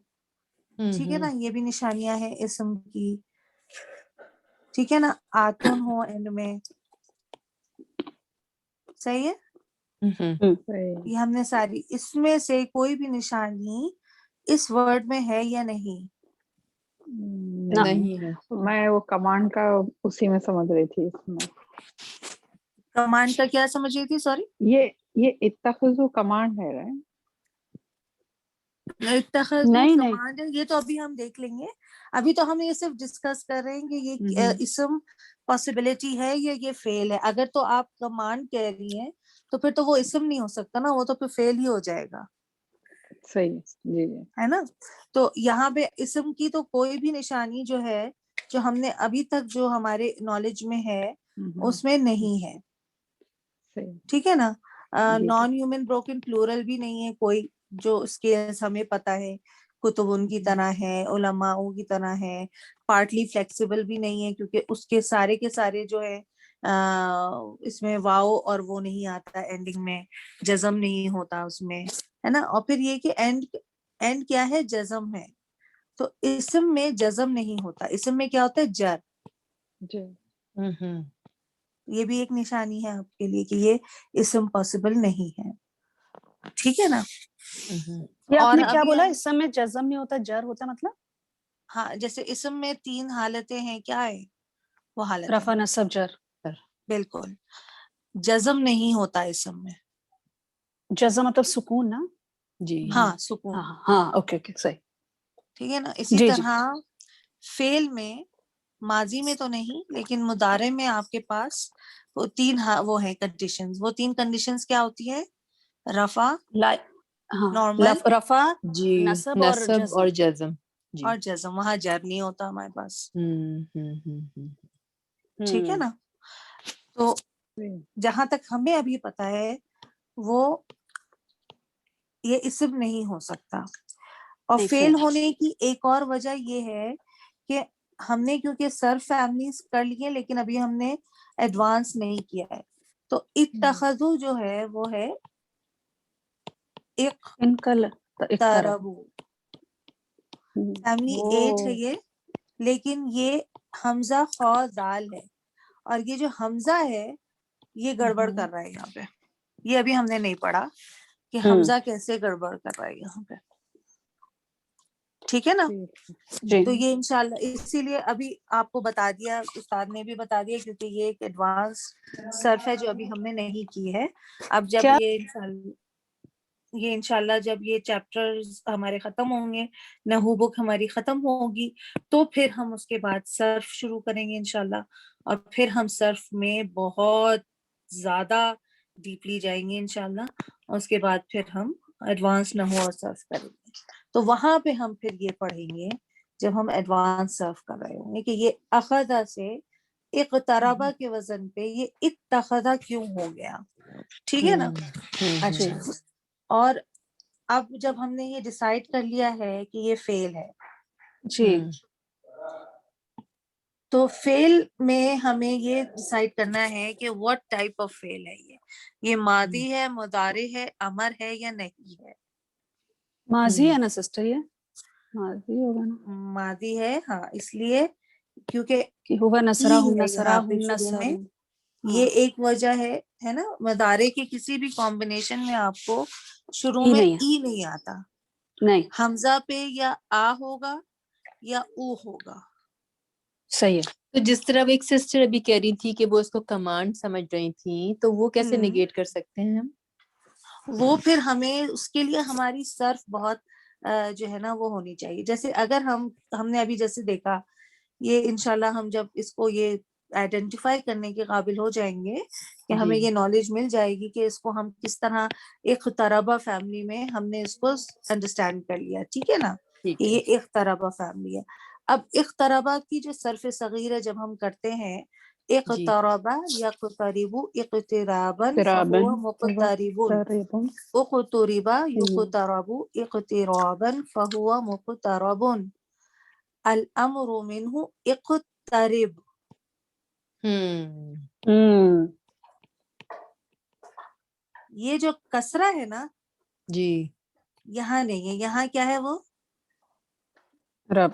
ٹھیک ہے نا، یہ بھی نشانیاں ہیں اسم کی، ٹھیک ہے نا، آتون ہو اینڈ میں، صحیح ہے، صحیح یہ ہم نے ساری، اس میں سے کوئی بھی نشانی اس ورڈ میں ہے یا نہیں؟ نہیں ہے. میں وہ کمانڈ کا اسی میں سمجھ رہی تھی اس میں. کمانڈ کا کیا سمجھ رہی تھی؟ سوری، یہ اتخذو کمانڈ ہے رائٹ؟ اتخذو نہیں نہیں کمانڈ ہے، یہ تو ابھی ہم دیکھ لیں گے، ابھی تو ہم یہ صرف ڈسکس کر رہے ہیں کہ یہ اسم پاسبلٹی ہے یا یہ فعل ہے. اگر تو آپ کمانڈ کہہ رہی ہیں تو پھر تو وہ اسم نہیں ہو سکتا نا، وہ تو پھر فعل ہی ہو جائے گا، صحیح جی جی. ہے نا. تو یہاں پہ اسم کی تو کوئی بھی نشانی جو ہے، جو ہم نے ابھی تک جو ہمارے نالج میں ہے اس میں نہیں ہے، صحیح ٹھیک ہے نا. جی نان ہیومن بروکن پلورل بھی نہیں ہے کوئی، جو اسکیلز ہمیں پتہ ہے، کتب ان کی طرح ہے، علماء کی طرح ہے. پارٹلی فلیکسیبل بھی نہیں ہے کیونکہ اس کے سارے جو ہے اس میں واؤ اور وہ نہیں آتا اینڈنگ میں، جزم نہیں ہوتا اس میں، ہے نا. اور پھر یہ کہ اینڈ کیا ہے؟ جزم ہے. تو اسم میں جزم نہیں ہوتا، اسم میں کیا ہوتا ہے؟ جر. جی. یہ بھی ایک نشانی ہے آپ کے لیے کہ یہ اسم پاسبل نہیں ہے، ٹھیک ہے نا. یہ آپ اور نے کیا ابھی بولا؟ ہم، اسم میں جزم نہیں ہوتا، جر ہوتا مطلب؟ ہاں جیسے اسم میں 3 حالتیں ہیں، کیا ہے وہ حالتیں؟ رفع نصب جر. بالکل. جزم نہیں ہوتا اسم میں، جزم مطلب سکون نا؟ جی ہاں سکون، ہاں ہاں اوکے اوکے صحیح. ٹھیک ہے نا. اسی جی جی طرح فعل میں، ماضی میں تو نہیں لیکن مضارع میں آپ کے پاس وہ 3 وہ ہیں کنڈیشنز. وہ 3 کنڈیشنز کیا ہوتی ہے؟ رفع، ہاں نارمل رفع جی نصب اور نصب جزم. اور جزم جی. اور جزم. وہاں جر نہیں ہوتا ہمارے پاس، ٹھیک ہے نا. تو جہاں تک ہمیں ابھی پتا ہے وہ یہ اسم نہیں ہو سکتا. اور نہیں فیل فعل. ہونے کی ایک اور وجہ یہ ہے کہ ہم نے کیونکہ سرف فیملیز کر لیے لیکن ابھی ہم نے ایڈوانس نہیں کیا ہے. تو اتخذو جو ہے وہ ہے اقتربو، فیملی 8 ہے یہ، لیکن یہ حمزہ خا دال ہے، اور یہ جو حمزہ ہے یہ گڑبڑ کر رہا ہے یہاں پہ. یہ ابھی ہم نے نہیں پڑھا کہ حمزہ کیسے گڑبڑ کر رہا ہے یہاں پہ، ٹھیک ہے نا. جی تو یہ انشاءاللہ اسی لیے ابھی آپ کو بتا دیا، استاد نے بھی بتا دیا، کیونکہ یہ ایک ایڈوانس صرف ہے جو ابھی ہم نے نہیں کی ہے. اب جب کیا یہ انشاءاللہ جب یہ چیپٹرز ہمارے ختم ہوں گے، نحو بک ہماری ختم ہوگی، تو پھر ہم اس کے بعد صرف شروع کریں گے انشاءاللہ. اور پھر ہم صرف میں بہت زیادہ ڈیپلی جائیں گے انشاءاللہ. اور اس کے بعد پھر ہم ایڈوانس نحو اور صرف کریں گے. تو وہاں پہ ہم پھر یہ پڑھیں گے جب ہم ایڈوانس صرف کر رہے ہوں گے کہ یہ اخذہ سے اقتربہ کے وزن پہ یہ اتخذہ کیوں ہو گیا، ٹھیک ہے نا. اچھا، اور اب جب ہم نے یہ ڈیسائیڈ کر لیا ہے کہ یہ فعل ہے، جی تو فعل میں ہمیں یہ ڈیسائیڈ کرنا ہے کہ what ٹائپ آف فعل ہے. یہ ماضی ہے، مضارع ہے، امر ہے یا نہیں ہے؟ ماضی ہے نا سسٹر، یہ ماضی ہوگا نا ماضی ہے، ہاں، اس لیے کیونکہ کہ ہوا ای نصرہ ہم ہے نصرہ یہاں پہ ہم شروع میں، نصر. یہ ایک وجہ ہے نا. مضارع کے کسی بھی کمبینیشن میں آپ کو شروع ای میں نہیں ای نہیں آتا. نہیں حمزہ پہ یا آ ہوگا یا او ہوگا. صحیح ہے. تو جس طرح ایک سسٹر ابھی کہہ رہی تھی کہ وہ اس کو کمانڈ سمجھ رہی تھی، تو وہ کیسے نگیٹ کر سکتے ہیں ہم؟ وہ پھر ہمیں اس کے لیے ہماری صرف بہت جو ہے نا وہ ہونی چاہیے. جیسے اگر ہم نے ابھی جیسے دیکھا، یہ انشاءاللہ ہم جب اس کو یہ آئیڈینٹیفائی کرنے کے قابل ہو جائیں گے کہ ہمیں یہ نالج مل جائے گی کہ اس کو ہم کس طرح ایک طربہ فیملی میں ہم نے اس کو انڈرسٹینڈ کر لیا، ٹھیک ہے نا، کہ یہ ایک طربہ فیملی ہے. اب ایک طربہ کی جو صرف صغیرہ جب ہم کرتے ہیں، اقتربہ یقترب اقترابا فهو مقترب، اقترب یقترب اقترابا فهو مقترب، الامر منه اقترب. یہ جو کسرہ ہے نا جی یہاں نہیں ہے, یہاں کیا ہے وہ رب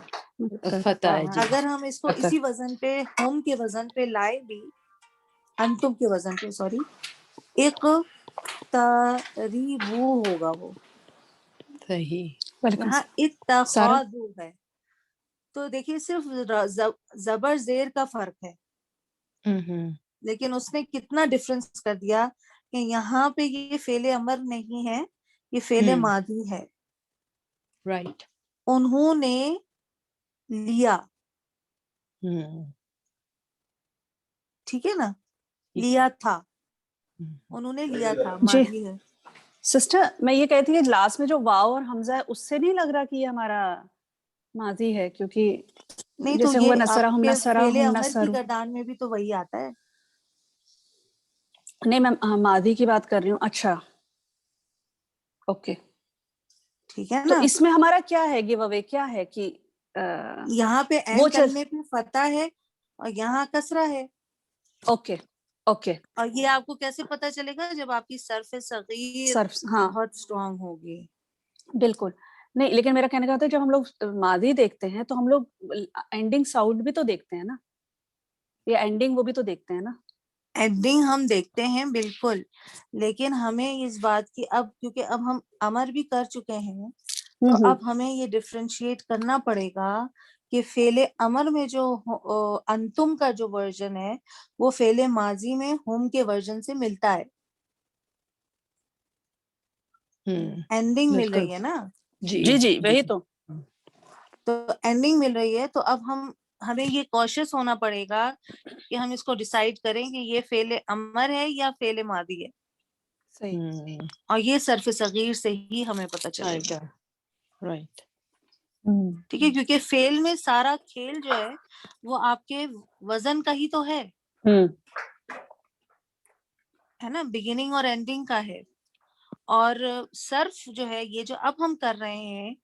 فتح ہے جی. اگر ہم اس کو فتح. اسی وزن پہ ہم کے وزن پہ لائے بھی, انتم کے وزن پہ سوری, ایک تریبو ہوگا وہ, صحیح. یہاں اتخاذو ہے. تو دیکھیے صرف زبر زیر کا فرق ہے, لیکن اس نے کتنا ڈفرنس کر دیا کہ یہاں پہ یہ فعل امر نہیں ہے, یہ فعل ماضی ہے. رائٹ. انہوں نے لیا, ٹھیک ہے نا, لیا تھا, انہوں نے لیا تھا, جی ماضی ہے. سسٹر میں یہ کہتی کہ لاسٹ میں جو واو اور حمزہ ہے اس سے نہیں لگ رہا کہ یہ ہمارا ماضی ہے, کیونکہ نہیں تو جیسے ہوا یہ نصرہ آپ ہم کے نصرہ فعل ہم امر کی نصر. گردان میں بھی تو وہی آتا ہے. نہیں میں ماضی کی بات کر رہی ہوں. اچھا اوکے, ٹھیک ہے تو نا. اس میں ہمارا کیا ہے گیو اوے کیا ہے کہ یہاں پہ وہ این کلمے پہ فتح ہے اور یہاں کسرہ ہے. اوکے اوکے اور یہ آپ کو کیسے پتا چلے گا جب آپ کی صرف صغیر صرف, ہاں بہت اسٹرانگ ہوگی. بالکل نہیں, لیکن میرا کہنے کا تھا جب ہم لوگ ماضی دیکھتے ہیں تو ہم لوگ اینڈنگ ساؤنڈ بھی تو دیکھتے ہیں نا, یا اینڈنگ وہ بھی تو دیکھتے ہیں نا. اینڈنگ ہم دیکھتے ہیں بالکل, لیکن ہمیں اس بات کی اب کیونکہ اب ہم امر بھی کر چکے ہیں تو اب ہمیں یہ ڈفرینشیٹ کرنا پڑے گا کہ فعل امر میں جو انتم کا جو ورژن ہے وہ فعل ماضی میں ہم کے ورژن سے ملتا ہے. اینڈنگ مل رہی ہے نا, جی جی وہی تو. تو اینڈنگ مل رہی ہے, تو اب ہمیں یہ کوشش ہونا پڑے گا کہ ہم اس کو ڈیسائیڈ کریں کہ یہ فعل امر ہے یا فعل ماضی ہے. صحیح. اور یہ صرف صغیر سے ہی ہمیں پتہ چلے گا. رائٹ. ٹھیک ہے, کیونکہ فعل میں سارا کھیل جو ہے وہ آپ کے وزن کا ہی تو ہے نا, بگننگ اور اینڈنگ کا ہے. اور صرف جو ہے یہ جو اب ہم کر رہے ہیں,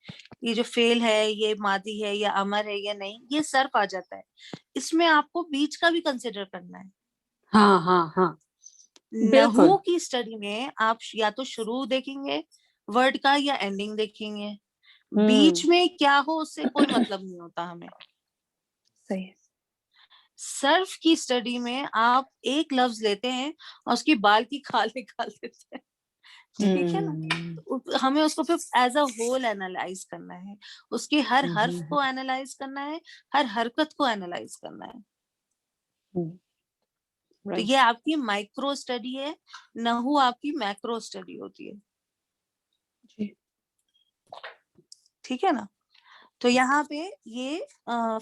یہ جو فعل ہے یہ ماضی ہے یا امر ہے یا نہیں, یہ صرف آ جاتا ہے. اس میں آپ کو بیچ کا بھی کنسیڈر کرنا ہے. ہاں ہاں ہاں بالکل. نحو کی اسٹڈی میں آپ یا تو شروع دیکھیں گے ورڈ کا یا اینڈنگ دیکھیں گے, بیچ میں کیا ہو اس سے کوئی مطلب نہیں ہوتا ہمیں. صحیح. صرف کی اسٹڈی میں آپ ایک لفظ لیتے ہیں اور اس کی بال کی کھال نکال دیتے ہیں, ٹھیک ہے نا. ہمیں اس کو پھر ایز اے ہول اینالائز کرنا ہے, اس کے ہر حرف کو اینالائز کرنا ہے, ہر حرکت کو اینالائز کرنا ہے. تو یہ آپ کی مائکرو اسٹڈی ہے, نحو آپ کی میکرو اسٹڈی ہوتی ہے. ٹھیک ہے نا. تو یہاں پہ یہ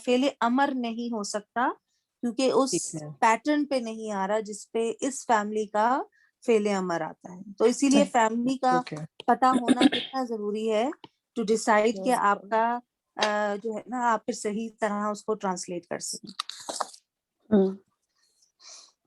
فعل امر نہیں ہو سکتا کیونکہ اس پیٹرن پہ نہیں آ رہا جس پہ اس فیملی کا فعل امر آتا ہے. تو اسی لیے فیملی کا پتہ ہونا کتنا ضروری ہے ٹو ڈیسائیڈ کہ آپ کا جو ہے نا آپ پھر صحیح طرح اس کو ٹرانسلیٹ کر سکیں.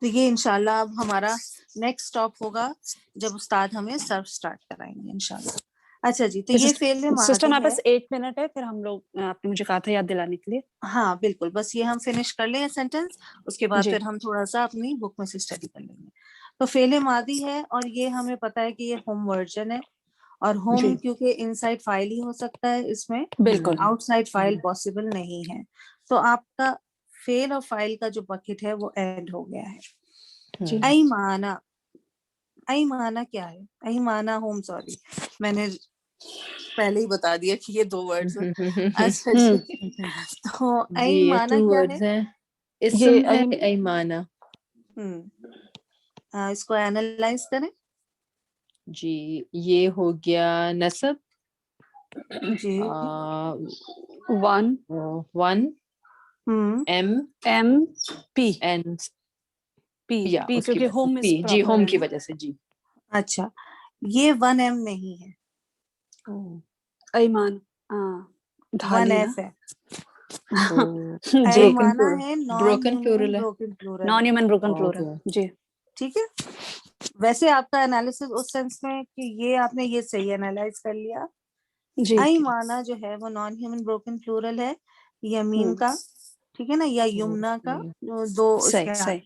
تو یہ انشاءاللہ اب ہمارا نیکسٹ اسٹاپ ہوگا جب استاد ہمیں صرف اسٹارٹ کرائیں گے انشاءاللہ. اچھا جی, تو یہ فعل سسٹر ماضی ہمارے ہے. پاس 1 منٹ ہے, پھر ہم لوگ آپ نے مجھے کہا تھا یاد دلانے کے لیے. ہاں بالکل, بس یہ ہم فنش کر لیں سینٹینس, اس کے بعد جی پھر ہم تھوڑا سا اپنی بک میں سے اسٹڈی کر لیں گے. تو فعل ماضی ہے اور یہ ہمیں پتا ہے کہ یہ ہوم ورژن ہے, اور جی ہوم کیونکہ ان سائڈ فائل ہی ہو سکتا ہے, اس میں بالکل. آؤٹ سائڈ فائل پاسبل نہیں ہے. تو آپ کا فعل اور فائل کا جو بکٹ ہے وہ اینڈ ہو گیا ہے. ایمانہ, ایمانہ کیا ہے؟ ایمانہ ہوم, سوری میں نے پہلے ہی بتا دیا کہ یہ 2 ورڈز ہیں. اچھا جی, تو جی یہ ایمانہ 2 کیا ہے؟ words ہیں. اسم ہے ایمانہ. اس کو اینالائز کریں. جی یہ ہو گیا نسب. جی 1 ایم پی این یا پی اس کی کیونکہ وجہ ہوم سے از جی پراپر ہوم ہے کی نا. وجہ سے. جی اچھا, یہ 1M نہیں ہے, ایمان 1 ڈھالی F ہے. جی ایمانہ ہے نان بروکن ہیومن پلورل ہے. بروکن پلورل نان ہے. Human broken plural. جی ٹھیک ہے, ویسے آپ کا انالیسس اس سینس میں کہ یہ آپ نے یہ صحیح انالائز کر لیا. جی ایمانہ جو ہے وہ نان ہیومن بروکن پلورل ہے, یمین کا, ٹھیک ہے نا, یا یمنا کا, جو 2 اس صحیح کے صحیح.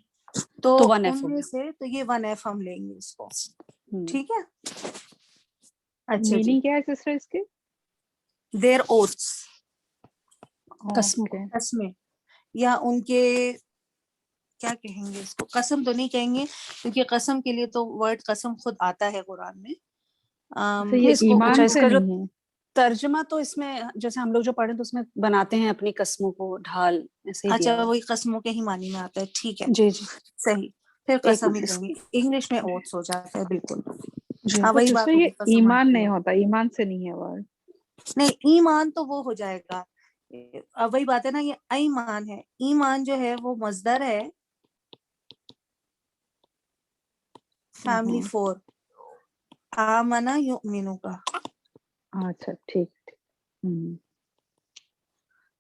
تو تو 1 ان ایف ہو میں گیا. سے تو یہ 1 F ہم لیں گے اس کو. ٹھیک ہے. اچھا جی. میننگ کیا ہے سسٹر اس کے؟ دیر اوٹس، قسموں Okay. قسمیں، یا ان کے کیا کہیں گے اس کو، قسم تو نہیں کہیں گے کیونکہ قسم کے لیے تو ورڈ قسم خود آتا ہے قرآن میں. تو یہ اس کو ایمان اس سے کا جو نہیں ہے. ترجمہ تو اس میں جیسے ہم لوگ جو پڑھیں تو اس میں بناتے ہیں اپنی قسموں کو ڈھال، ایسے ہی دیا اچھا ہوا وہی قسموں کے ہی معنی میں آتا ہے. ٹھیک ہے ہے. جی جی صحیح، پھر ایک قسم ہی منٹ کہیں گے. انگلش میں اوٹس ہو جاتا ہے بالکل. جی. ہاں وہی سسٹر بات یہ ہوگی قسم ایمان آتی نہیں ہے. ہوتا، ایمان سے نہیں ہے ورڈ. نہیں ایمان تو وہ ہو جائے گا. اب وہی بات ہے نا، یہ ایمان ہے. ایمان جو ہے وہ مصدر ہے فیملی 4 آمنا یؤمنو کا. اچھا ٹھیک.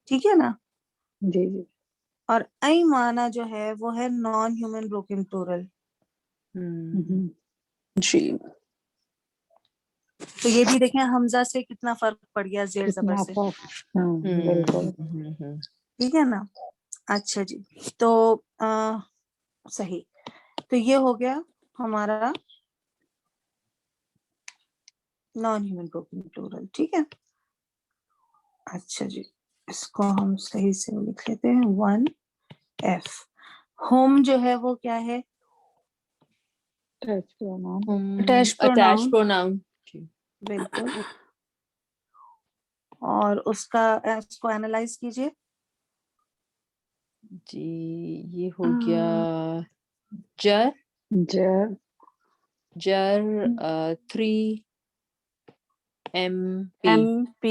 ٹھیک ہے نا. جی جی. اور ایمانا جو ہے وہ ہے نان ہیومن بروکن پلورل. جی. تو یہ بھی دیکھیں حمزہ سے کتنا فرق پڑ گیا زیر زبر کتنا سے. فرق. بالکل. ٹھیک ہے نا. اچھا جی. تو صحیح، تو یہ ہو گیا ہمارا نان ہیومن بروکن پلورل. ٹھیک ہے. اچھا جی، اس کو ہم صحیح سے لکھ لیتے ہیں. 1F. ہوم جو ہے وہ کیا ہے؟ Touch pronoun. Attached pronoun. Attach pronoun. بالکل. اور اس کو اینالائز کیجئے. جی یہ ہو گیا جر، جر. جر 3 MP. MP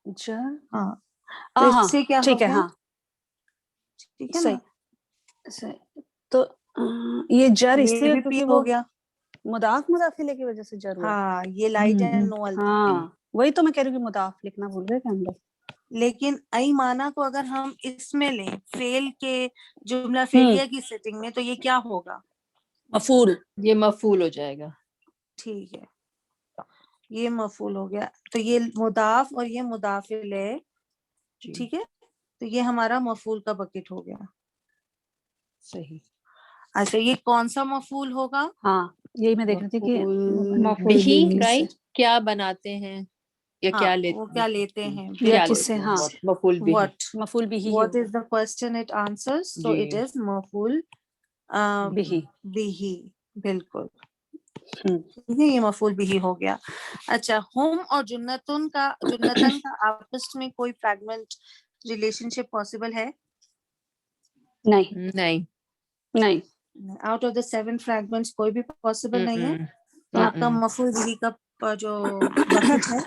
جر. ہاں تو ہاں اس سے کیا ہو ٹھیک ہے. گیا؟ ہاں ٹھیک ہے نا. صحیح. تو یہ جر اس یہ لیے بھی پی کیونکہ وہ ہو گیا. مضاف مضافلے کی وجہ سے جر ہوا. ہاں یہ لائٹ اینڈ نو الف. ہاں وہی تو میں کہہ رہی ہوں کہ مضاف لکھنا بھول گئے کہ ہم لوگ. لیکن ایمانا کو اگر ہم اس میں لیں فعل کے جملہ فعلیہ کی سیٹنگ میں تو یہ کیا ہوگا؟ مفعول. یہ مفعول ہو جائے گا. ٹھیک ہے یہ مفعول ہو گیا. تو یہ مضاف اور یہ مضاف الیہ. جی ٹھیک ہے. تو یہ ہمارا مفعول کا بکٹ ہو گیا. صحیح. اچھا یہ کون سا مفعول ہوگا؟ ہاں یہی میں دیکھ رہی تھی کہ مفعول بھی بھی. رائٹ، کیا بناتے ہیں یا ہاں کیا وہ کیا لیتے ہیں. یا کیا کس سے. لیتے ہیں، ہاں مفعول بھی. مفعول بھی ہی what ہوگا. is the question it answers, so G. it is مفعول بھی. بھی. بالکل یہ مفعول بھی ہو گیا. اچھا ہوم اور جنتن کا آپس میں کوئی فریگمنٹ ریلیشن شپ پاسبل ہے؟ نہیں نہیں. نہیں. آؤٹ آف دا 7 فریگمنٹس کوئی بھی پاسبل نہیں ہے. تو نہ. آپ کا مفعول بھی کا جو بکٹ ہے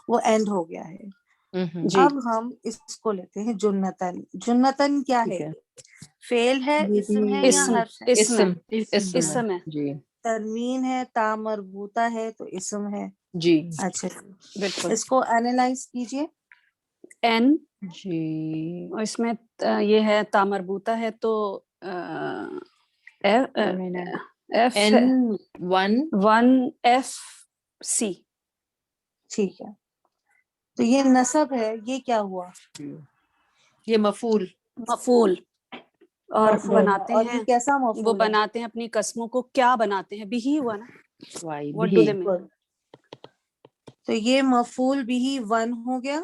وہ اینڈ ہو گیا ہے. جی اب ہم اس کو لیتے ہیں جنتن. جنتن کیا ہے؟ ٹھیک ہے. فعل ہے، اسم ہے یا اسم. حرف ہے؟ اسم ہے. جی تنوین ہے، تا مربوطہ ہے تو اسم ہے. جی اچھا بالکل. اس کو اینالائز کیجئے. N G. اور اس میں یہ ہے تا مربوطہ ہے تو ایف C. ٹھیک ہے. تو یہ نصب ہے، یہ کیا ہوا؟ یہ مفعول. مفعول. اور مفعول. بناتے اور ہیں یہ کیسا وہ مفعول ہے؟ بناتے ہیں اپنی قسموں کو کیا بناتے ہیں. بھی ہی ہوا نا. وائی What بھی. do they mean? بالکل. تو یہ مفعول بھی 1 ہو گیا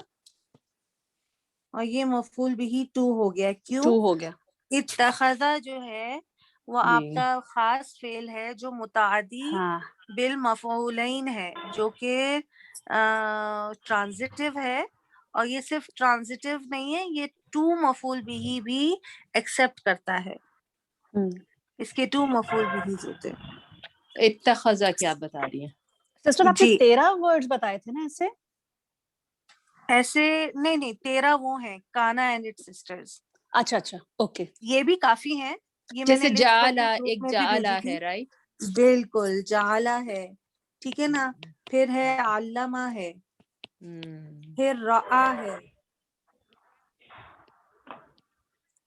اور یہ مفعول بھی 2 ہو گیا. کیوں؟ 2 ہو گیا. اتخذہ جو ہے وہ جی. آپ کا خاص فعل ہے جو متعدی ہاں بالمفعولین ہے، جو کہ ٹرانزٹیو ہے. اور یہ صرف ٹرانزٹیو نہیں ہے، یہ 2 مفعول بھی ایکسپٹ کرتا ہے. اس کے 2 مفعول بھی ہوتے ہیں. اتخذہ کیا بتا رہی ہیں؟ سسٹر آپ نے جی 13 ورڈز بتائے تھے نا ایسے. ایسے نہیں 13 وہ ہیں کانا اینڈ اٹس سسٹرز. اچھا اوکے. یہ بھی کافی ہیں. یہ میں نے جیسے لسٹ کر کے جعلا، گروپ ایک میں بھی جعلا بھیجی تھی. ہے رائٹ. بالکل جعلا ہے. ٹھیک ہے نا. پھر ہے علامہ ہے، پھر رعا ہے.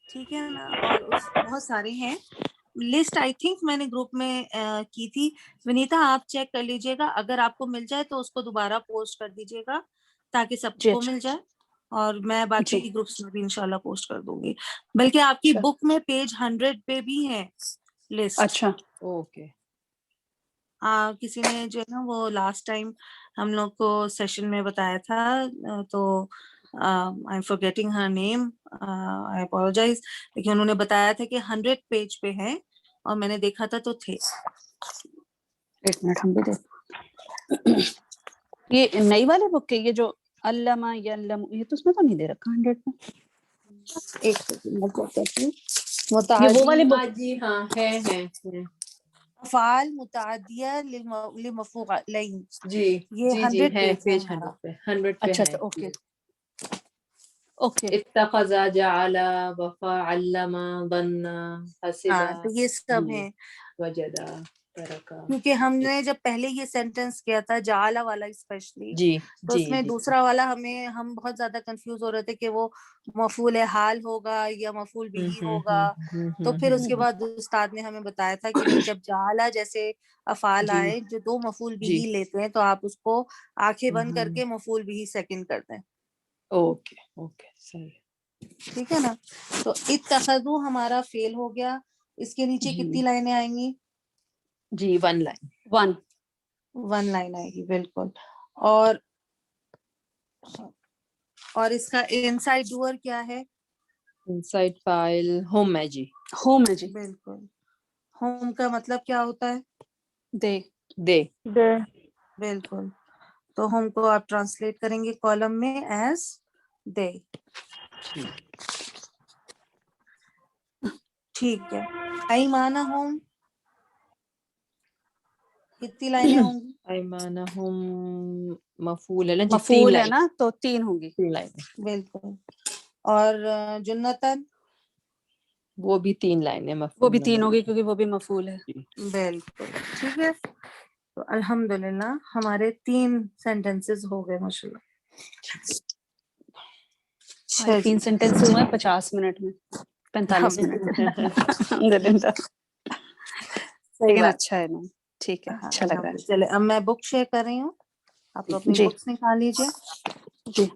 ٹھیک ہے نا. اور بہت سارے ہیں. لسٹ آئی تھنک میں نے گروپ میں کی تھی. ونیتا آپ چیک کر لیجئے گا، اگر آپ کو مل جائے تو اس کو دوبارہ پوسٹ کر دیجئے گا تاکہ سب جی کو اچھا. مل جائے. اور میں جی باقی گروپس میں بھی انشاءاللہ پوسٹ کر دوں گی. بلکہ آپ کی بک میں پیج 100 پہ بھی ہے لسٹ. اچھا اوکے. کسی نے جو ہے نا وہ لاسٹ ٹائم ہم لوگ کو سیشن میں بتایا تھا تو I am forgetting Hare name, I apologise, لیکن انہوں نے بتایا تھا کہ 100 پیج پہ ہے اور میں نے دیکھا تھا تو تھے. ایک منٹ ہم بھی دیکھ. یہ نئی والے بک کے یہ جو علامہ یعلم، یہ تو اس میں تو نہیں دے رکھا 100 میں. ایک سیکنڈ میں چیک کرتی ہوں. یہ وہ والی متعدی بک. جی ہاں ہے افعال متعدیہ للمفعولین، جی یہ جی 100 ہے پیج ہے پیج ہمارا. 100 پہ 100 پہ اچھا ہے. اچھا اوکے اوکے. اتخذ جعل وفا علم بنا حسبا ہاں تو یہ سب ہیں، وجدا ترکا. کیونکہ ہم نے جب پہلے یہ سینٹینس کیا تھا جعل والا اسپیشلی، جی تو جی اس میں جی دوسرا والا ہم بہت زیادہ کنفیوز ہو رہے تھے کہ وہ مفعول حال ہوگا یا مفعول بہی ہوگا. تو پھر اس کے بعد استاد نے ہمیں بتایا تھا کہ نہیں، جب جعل جیسے افعال جی آئے جو 2 مفعول جی بہی لیتے ہیں تو آپ اس کو آنکھیں بند کر کے مفعول بہی سیکنڈ کر دیں. اوکے اوکے صحیح. ٹھیک ہے نا. تو اتخذو ہمارا فیل ہو گیا. اس کے نیچے جی کتنی لائنیں آئیں گی؟ جی 1 لائن. 1 لائن آئے گی بالکل. اور اس کا انسائڈ ڈوئر کیا ہے؟ انسائڈ فائل ہوم ہے جی. ہوم ہے جی. بالکل. ہوم کا مطلب کیا ہوتا ہے؟ دے. دے. بالکل. تو ہوم کو آپ ٹرانسلیٹ کریں گے کالم میں ایز دے. ٹھیک ہے. ایمانہم کتنی لائنیں ہوں گی؟ ایمانہم مفعول ہے نا جی، 3 مفعول ہے لائن. نا تو 3 ہوگی. 3 لائن بالکل. اور جنتن وہ بھی 3 لائن ہے، وہ مفعول بھی 3 نمبر. ہوگی کیونکہ وہ بھی مفعول ہے. بالکل ٹھیک ہے. تو الحمدللہ ہمارے 3 سینٹینسز ہو گئے ماشاءاللہ. آج 3 سینٹینس ہوئے 50 منٹ میں، 45 منٹ میں. الحمدللہ. صحیح لیکن بات. اچھا ہے نا، ٹھیک ہے، ہاں اچھا لگ رہا الحمدللہ. چلے اب میں بک شیئر کر رہی ہوں، آپ اپنی جی بکس نکال لیجیے. جی.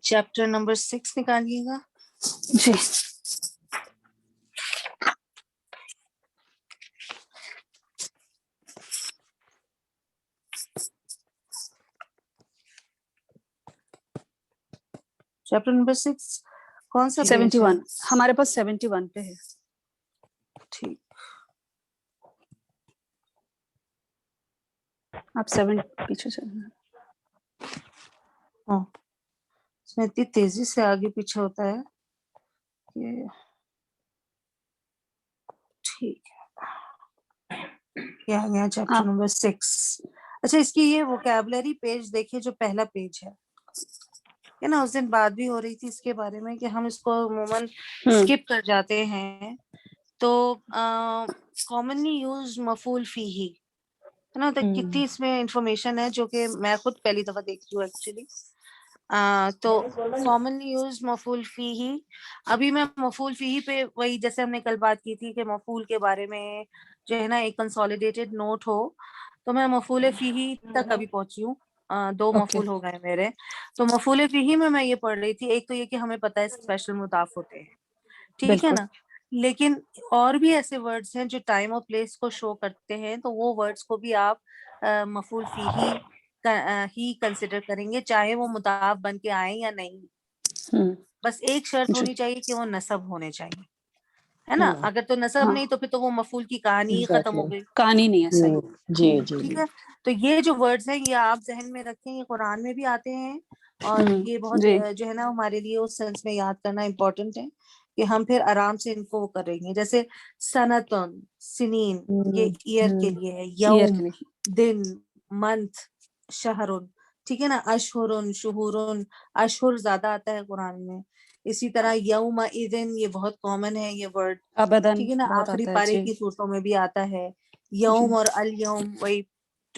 چیپٹر نمبر 6 نکالیے گا. جی. چیپٹر نمبر 6 کون سا پیج 71 ہے؟ ہمارے پاس 71 پہ ہے. ٹھیک. آپ 7 پیچھے چلنا. ہاں اس میں اتنی تیزی سے آگے پیچھے ہوتا ہے کہ ٹھیک ہے. کیا گیا چیپٹر آپ نمبر 6. اچھا اس کی یہ ووکیبلری پیج دیکھیے جو پہلا پیج ہے نا. اس دن بات بھی ہو رہی تھی اس کے بارے میں کہ ہم اس کو عموماً اسکپ کر جاتے ہیں. تو کامنلی یوز مفعول فیہ ہے نا. تو کتنی اس میں انفارمیشن ہے جو کہ میں خود پہلی دفعہ دیکھی ہوں ایکچولی. تو کامنلی یوز مفعول فیہ. ابھی میں مفعول فیہ پہ وہی جیسے ہم نے کل بات کی تھی کہ مفعول کے بارے میں جو ہے نا ایک کنسولیڈیٹڈ نوٹ ہو. تو میں مفعول فیہ تک ابھی پہنچی ہوں. 2 اوکے. مفعول ہو گئے میرے. تو مفعول فیہ میں یہ پڑھ رہی تھی. ایک تو یہ کہ ہمیں پتہ ہے اسپیشل مضاف ہوتے ہیں، ٹھیک ہے بالکل نا. لیکن اور بھی ایسے ورڈز ہیں جو ٹائم اور پلیس کو شو کرتے ہیں. تو وہ ورڈز کو بھی آپ مفعول فیہ ہی کنسیڈر کریں گے چاہے وہ مضاف بن کے آئیں یا نہیں. بس ایک شرط جی ہونی چاہیے کہ وہ نصب ہونے چاہیے، ہے نا. اگر تو نصب ہاں نہیں تو پھر تو وہ مفعول کی کہانی ہی ختم ہو گئی. کہانی نہیں ہے صحیح. جی جی ٹھیک جی. ہے. تو یہ جو ورڈز ہیں یہ آپ ذہن میں رکھیں. یہ قرآن میں بھی آتے ہیں اور یہ بہت جی جو ہے نا ہمارے لیے اس سینس میں یاد کرنا امپورٹنٹ ہے کہ ہم پھر آرام سے ان کو کریں گے. جیسے سنتن سنین یہ ایئر کے لیے ہے. ایئر یوم کے لیے. دن، منتھ، شہرن، ٹھیک ہے نا. اشہرن شہورن، اشہر زیادہ آتا ہے قرآن میں. اسی طرح یوم اذن یہ بہت کامن ہے یہ ورڈ، ابداً ٹھیک ہے نا. بہت آخری آتا ہے. پارے جی کی صورتوں میں بھی آتا ہے جی یوم اور الیوم. وہی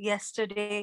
yesterday,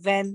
when,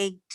8।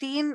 3,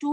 2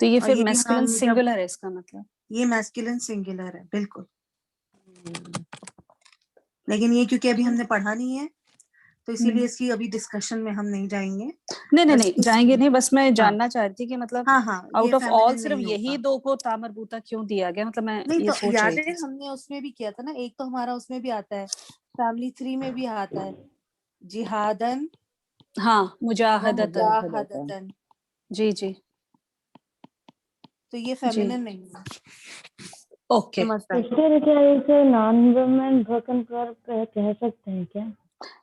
تو یہ اور پھر یہ بھی میسکولن ہم جب سنگولر ہے اس کا مطلب. یہ میسکولن سنگولر ہے بالکل. لیکن یہ کیونکہ ابھی ہم نے پڑھا نہیں ہے تو اسی لیے اس کی ابھی ڈسکشن میں ہم نہیں جائیں گے. نہیں جائیں گے نہیں, بس میں ہاں جاننا چاہ رہی تھی کہ مطلب ہاں ہاں آؤٹ یہ آف آل فیمنن صرف نہیں یہی ہوگا. 2 کو تا مربوطہ کیوں دیا گیا, مطلب میں نہیں یہ تو سوچ یاد رہی ہے تھی. ہم نے اس میں بھی کیا تھا نا, ایک تو ہمارا اس میں بھی آتا ہے فیملی 3 میں بھی آتا ہے جہادن ہاں و مجاہدتن. مجاہدتن, جی جی تو یہ جی فیمنن نہیں ہے. اوکے. سمجھ رہے سسٹر کیا اسے نان وومن بروکن کہہ سکتے ہیں کیا؟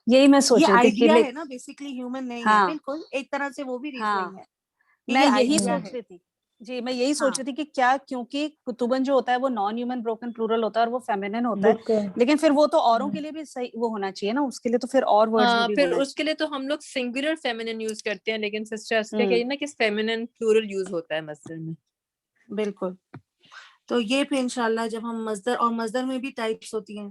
یہی میں سوچ یہ رہی تھی کہ آئیڈیا ہے نا, بیسکلی ہیومن نہیں ہے. ہاں بالکل ایک طرح سے وہ بھی ہاں ریزننگ ہے کہ میں یہ یہی آئیڈیا سوچ ہے. رہی تھی. جی میں یہی ہاں سوچ رہی تھی کہ کیا کیونکہ کتبن جو ہوتا ہے وہ نان ہیومن بروکن پلورل ہوتا ہے اور وہ فیمینن ہوتا ہے, بک لیکن پھر وہ تو اوروں کے لیے بھی صحیح وہ ہونا چاہیے نا, اس کے لیے تو پھر اور ورڈز میں بھی پھر ہونا اس کے لیے تو ہم لوگ سنگولر فیمنن یوز کرتے ہیں, لیکن سسٹر اس کا چاہیے. کہیے نا کہ فیمنن پلورل یوز ہوتا ہے مصدر میں. بالکل. تو یہ پھر انشاءاللہ جب ہم مصدر, اور مصدر میں بھی ٹائپس ہوتی ہیں,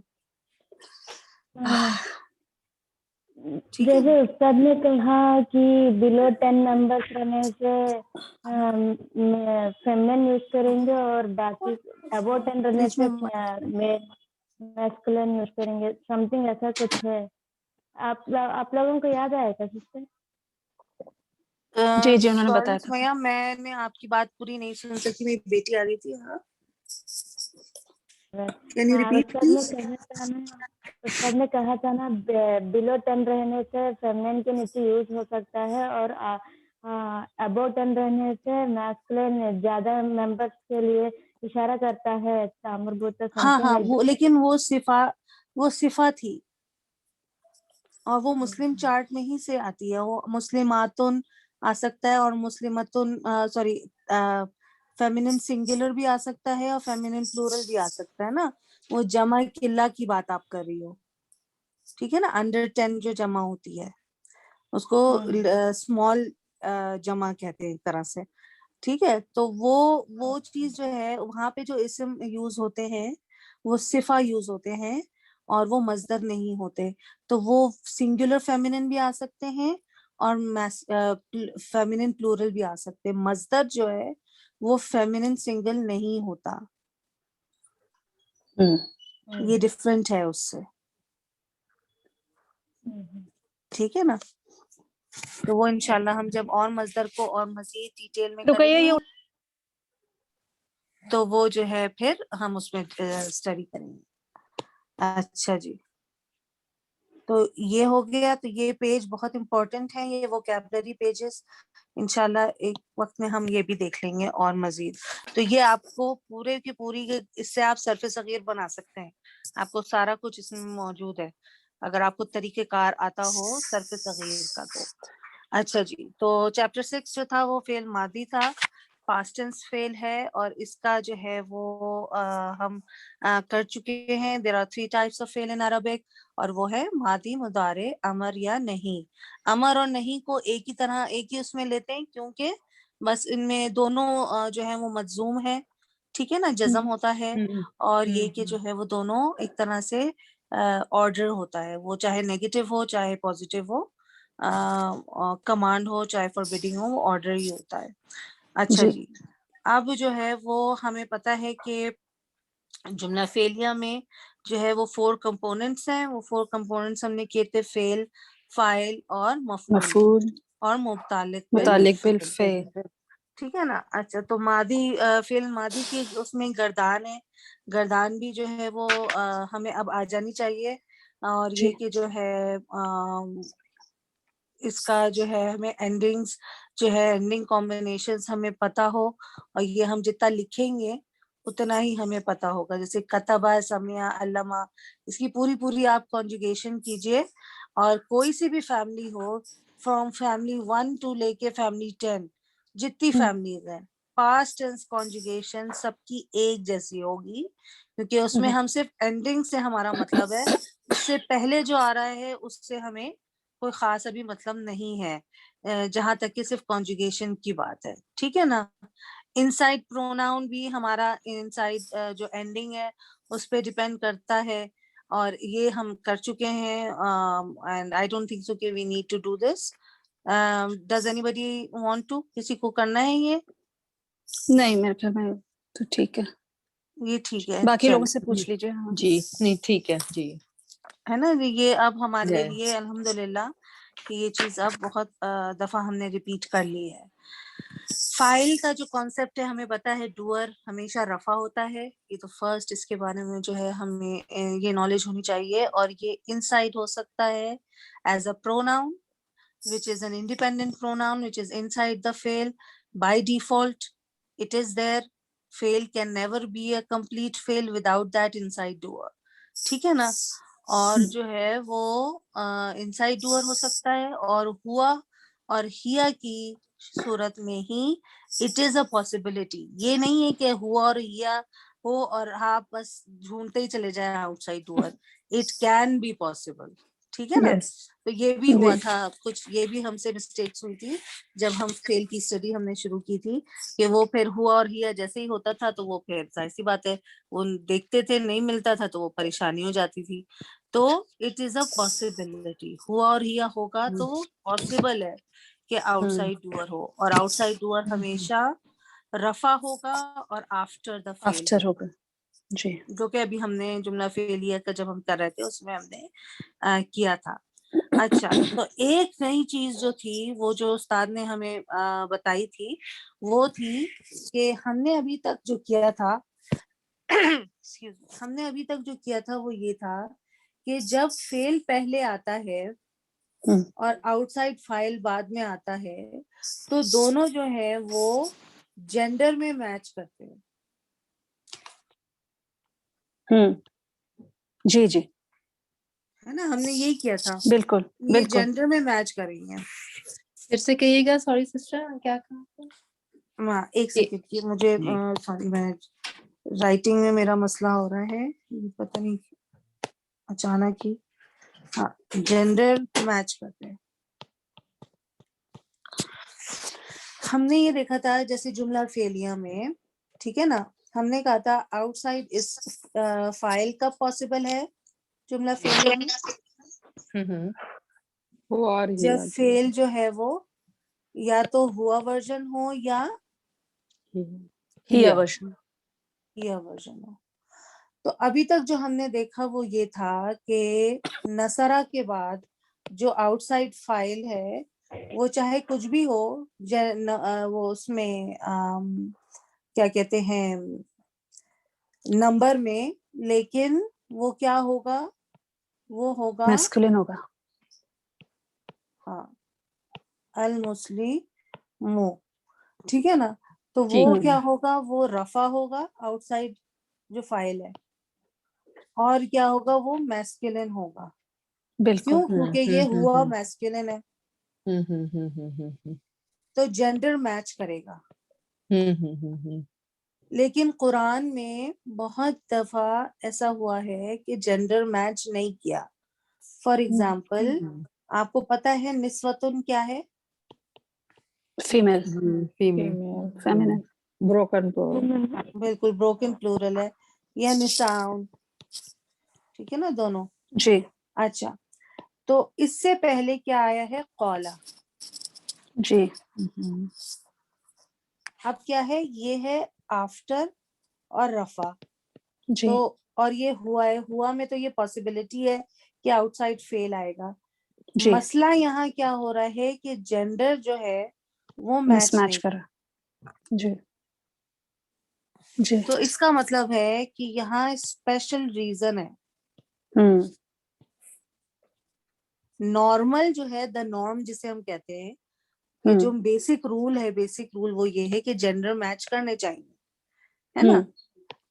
ٹھیک ہے. جیسے استاد نے کہا کہ بلو 10 ممبرس رہنے سے فیمنن یوز کریں گے اور باقی ابو 10 رہنے بیچ سے میں میسکولن یوز کریں گے, سم تھنگ ایسا کچھ ہے. آپ لوگوں کو یاد آیا کیا سسٹر؟ جی جی انہوں نے سوری بتایا تھا. سمیا, میں نے آپ کی بات پوری نہیں سن سکی, میری بیٹی آ رہی تھی. ہاں کین یو ہاں ریپیٹ پلیز. استاد نے کہا تھا نا بلو 10 رہنے سے فیمنن کے نیچے یوز ہو سکتا ہے, اور ابو 10 رہنے سے میسکولن زیادہ ممبرس کے لیے اشارہ کرتا ہے. ہاں ہاں وہ, لیکن وہ صفا تھی, اور وہ مسلم چارٹ میں ہی سے آتی ہے. وہ مسلماتن آ سکتا ہے, اور مسلمتن سوری فیمنن سنگولر بھی آ سکتا ہے اور فیمنن پلورل بھی آ سکتا ہے نا. وہ جمع قلہ کی بات آپ کر رہی ہو, ٹھیک ہے نا. انڈر 10 جو جمع ہوتی ہے اس کو اسمال جمع کہتے ہیں ایک طرح سے, ٹھیک ہے. تو وہ چیز جو ہے وہاں پہ جو اسم یوز ہوتے ہیں وہ صفہ یوز ہوتے ہیں اور وہ مصدر نہیں ہوتے. تو وہ سنگولر فیمنن بھی آ سکتے ہیں اور فیمنن پلورل بھی آ سکتے ہیں. مصدر جو ہے وہ فیمنن سنگل نہیں ہوتا, یہ ڈفرینٹ ہے اس سے, ٹھیک ہے نا. تو وہ انشاءاللہ ہم جب اور مصدر کو اور مزید ڈیٹیل میں تو کریں کہیے گے یہ تو وہ جو ہے پھر ہم اس میں اسٹڈی کریں گے. اچھا جی, تو یہ ہو گیا. تو یہ پیج بہت امپورٹنٹ ہے, یہ ووکیبلری پیجز. انشاءاللہ ایک وقت میں ہم یہ بھی دیکھ لیں گے اور مزید. تو یہ آپ کو پورے کی پوری, اس سے آپ صرف صغیر بنا سکتے ہیں. آپ کو سارا کچھ اس میں موجود ہے اگر آپ کو طریقہ کار آتا ہو صرف صغیر کا. تو اچھا جی, تو چیپٹر 6 جو تھا وہ فعل ماضی تھا, پاسٹ ٹینس فعل ہے, اور اس کا جو ہے وہ ہم کر چکے ہیں. there are 3 types of فعل in Arabic, اور وہ ہے ماضی, مضارع, امر یا نہیں. امر اور نہیں کو ایک ہی طرح ایک ہی اس میں لیتے ہیں کیونکہ بس ان میں دونوں جو ہے وہ مجزوم ہے, ٹھیک ہے نا, جزم ہوتا ہے. اور یہ کہ جو ہے وہ دونوں ایک طرح سے آرڈر ہوتا ہے, وہ چاہے نیگیٹو ہو چاہے پازیٹیو ہو, کمانڈ ہو چاہے فاربیڈنگ ہو, وہ آرڈر ہی ہوتا ہے. اچھا جی, اب جو ہے وہ ہمیں پتا ہے کہ جملہ فعلیہ میں جو ہے وہ 4 کمپوننٹس ہیں. وہ 4 کمپوننٹس ہم نے کیے تھے, فعل, فاعل اور مفعول مفعول اور متعلق متعلق بالفعل, بالفعل. ٹھیک ہے نا. اچھا, تو ماضی فعل ماضی کی اس میں گردان ہے. گردان بھی جو ہے وہ ہمیں اب آ جانی چاہیے, اور جی یہ کہ جو ہے اس کا جو ہے ہمیں اینڈنگز جو ہے اینڈنگ کمبینیشنز ہمیں پتا ہو, اور یہ ہم جتنا لکھیں گے اتنا ہی ہمیں پتا ہوگا. جیسے کتبہ, سمع, علمہ, اس کی پوری آپ کنجوگیشن کیجئے. اور کوئی سی بھی فیملی ہو, فرام فیملی 1 ٹو لے کے فیملی 10, جتنی فیملیز ہیں, پاسٹ ٹینس کنجوگیشن سب کی ایک جیسی ہوگی, کیونکہ اس میں ہم صرف اینڈنگ سے ہمارا مطلب ہے. اس سے پہلے جو آ رہا ہے اس سے ہمیں کوئی خاص ابھی مطلب نہیں ہے, جہاں تک کہ صرف کنجوگیشن کی بات ہے, ٹھیک ہے نا. انسائڈ پروناؤن بھی ہمارا انسائڈ جو اینڈنگ ہے اس پہ ڈیپینڈ کرتا ہے, اور یہ ہم کر چکے ہیں. And I don't think so کہ we need to do this. Does anybody want to, کسی کو کرنا ہے یہ؟ نہیں میرے خیال میں تو ٹھیک ہے, یہ ٹھیک ہے, باقی لوگوں سے جی پوچھ لیجیے. ہاں جی نہیں ٹھیک ہے جی. ہے نا. یہ اب ہمارے Yes. لیے الحمدللہ کہ یہ چیز اب بہت دفعہ ہم نے ریپیٹ کر لی ہے. فائل کا جو کانسیپٹ ہے ہمیں پتا ہے ڈوئر ہمیشہ رفع ہوتا ہے, یہ تو فرسٹ اس کے بارے میں جو ہے ہمیں یہ نالج ہونی چاہیے. اور یہ انسائڈ ہو سکتا ہے as a pronoun which is an independent pronoun which is inside the fail by default. It is there. Fail can never be a complete fail without that inside doer. ٹھیک ہے نا. اور جو ہے وہ انسائڈ ڈوئر ہو سکتا ہے, اور ہوا اور ہیا کی صورت میں ہی اٹ از اے پاسبلٹی. یہ نہیں ہے کہ ہوا اور ہیا ہو اور آپ بس ڈھونڈتے ہی چلے جائیں outside door. It can be possible. ٹھیک ہے نا. Yes. تو یہ بھی ہوا جی. تھا کچھ, یہ بھی ہم سے مسٹیکس ہوئی تھی جب ہم فیل کی اسٹڈی ہم نے شروع کی تھی, کہ وہ پھر ہوا اور ہیا جیسے ہی ہوتا تھا تو وہ پھر ظاہر سی بات ہے وہ دیکھتے تھے نہیں ملتا تھا تو وہ پریشانی ہو جاتی تھی. تو اٹ از اے پاسبلٹی, ہوا اور ہیا ہوگا تو پاسبل ہے کہ آؤٹ سائڈ ڈوئر ہو, اور آؤٹ سائڈ ڈوئر ہمیشہ رفع ہوگا اور آفٹر دا فیل آفٹر ہوگا. جی جو کہ ابھی ہم نے جملہ فعلیہ کا جب ہم کر رہے تھے اس میں ہم نے کیا تھا. اچھا, تو ایک نئی چیز جو تھی وہ جو استاد نے ہمیں بتائی تھی وہ تھی کہ ہم نے ابھی تک جو کیا تھا ہم نے ابھی تک جو کیا تھا وہ یہ تھا کہ جب فیل پہلے آتا ہے اور آؤٹ سائڈ فائل بعد میں آتا ہے تو دونوں جو ہے وہ جینڈر میں میچ کرتے ہیں. جی جی ہے نا, ہم نے یہی کیا تھا, بالکل یہ بالکل. جینڈر میں میچ کر رہی ہیں. پھر سے کہیے گا, سوری سسٹر کیا کہا. ایک سیکنڈ کی مجھے سوری, میں رائٹنگ میں میرا مسئلہ ہو رہا ہے, پتہ نہیں اچانک ہی. ہاں, جینڈر میچ کرتے ہیں. ہم نے یہ دیکھا تھا جیسے جملہ فعلیہ میں, ٹھیک ہے نا, ہم نے کہا تھا آؤٹ سائڈ اس فائل کب پاسبل ہے جملہ فعلیہ میں, وہ اور ہی جب فیل جو ہے وہ یا تو ہوا ورژن ہو یا ہیا ورژن. ہیا ورژن ہو. تو ابھی تک جو ہم نے دیکھا وہ یہ تھا کہ نصرہ کے بعد جو آؤٹ سائڈ فائل ہے وہ چاہے کچھ بھی ہو, وہ اس میں کیا کہتے ہیں نمبر میں, لیکن وہ کیا ہوگا, وہ ہوگا میسکولین ہوگا. ہاں المسلم, ٹھیک ہے نا. تو وہ کیا ہوگا, وہ رفع ہوگا آؤٹ سائڈ جو فائل ہے, اور کیا ہوگا وہ میسکولین ہوگا. بالکل. کیوں, کیونکہ یہ ہوا میسکولین ہے تو جینڈر میچ کرے گا. لیکن قرآن میں بہت دفعہ ایسا ہوا ہے کہ جینڈر میچ نہیں کیا. فار ایگزامپل آپ کو پتا ہے نسوتن کیا ہے, فیمیل. فیمینن, بروکن بالکل بروکن پلورل ہے, یا نساؤن, ٹھیک ہے نا دونوں. جی اچھا, تو اس سے پہلے کیا آیا ہے قولا. جی اب کیا ہے, یہ ہے آفٹر اور رفع. جی تو اور یہ ہوا ہے, ہوا میں تو یہ پاسبلٹی ہے کہ آؤٹ سائڈ فیل آئے گا. جی مسئلہ یہاں کیا ہو رہا ہے کہ جینڈر جو ہے وہ مس میچ میچ نہیں. کر رہا. جی جی تو اس کا مطلب ہے کہ یہاں اسپیشل ریزن ہے. نارمل جو ہے, دا نارم جسے ہم کہتے ہیں, کہ جو بیسک رول ہے, بیسک رول وہ یہ ہے کہ جینڈر میچ کرنے چاہیے, ہے نا.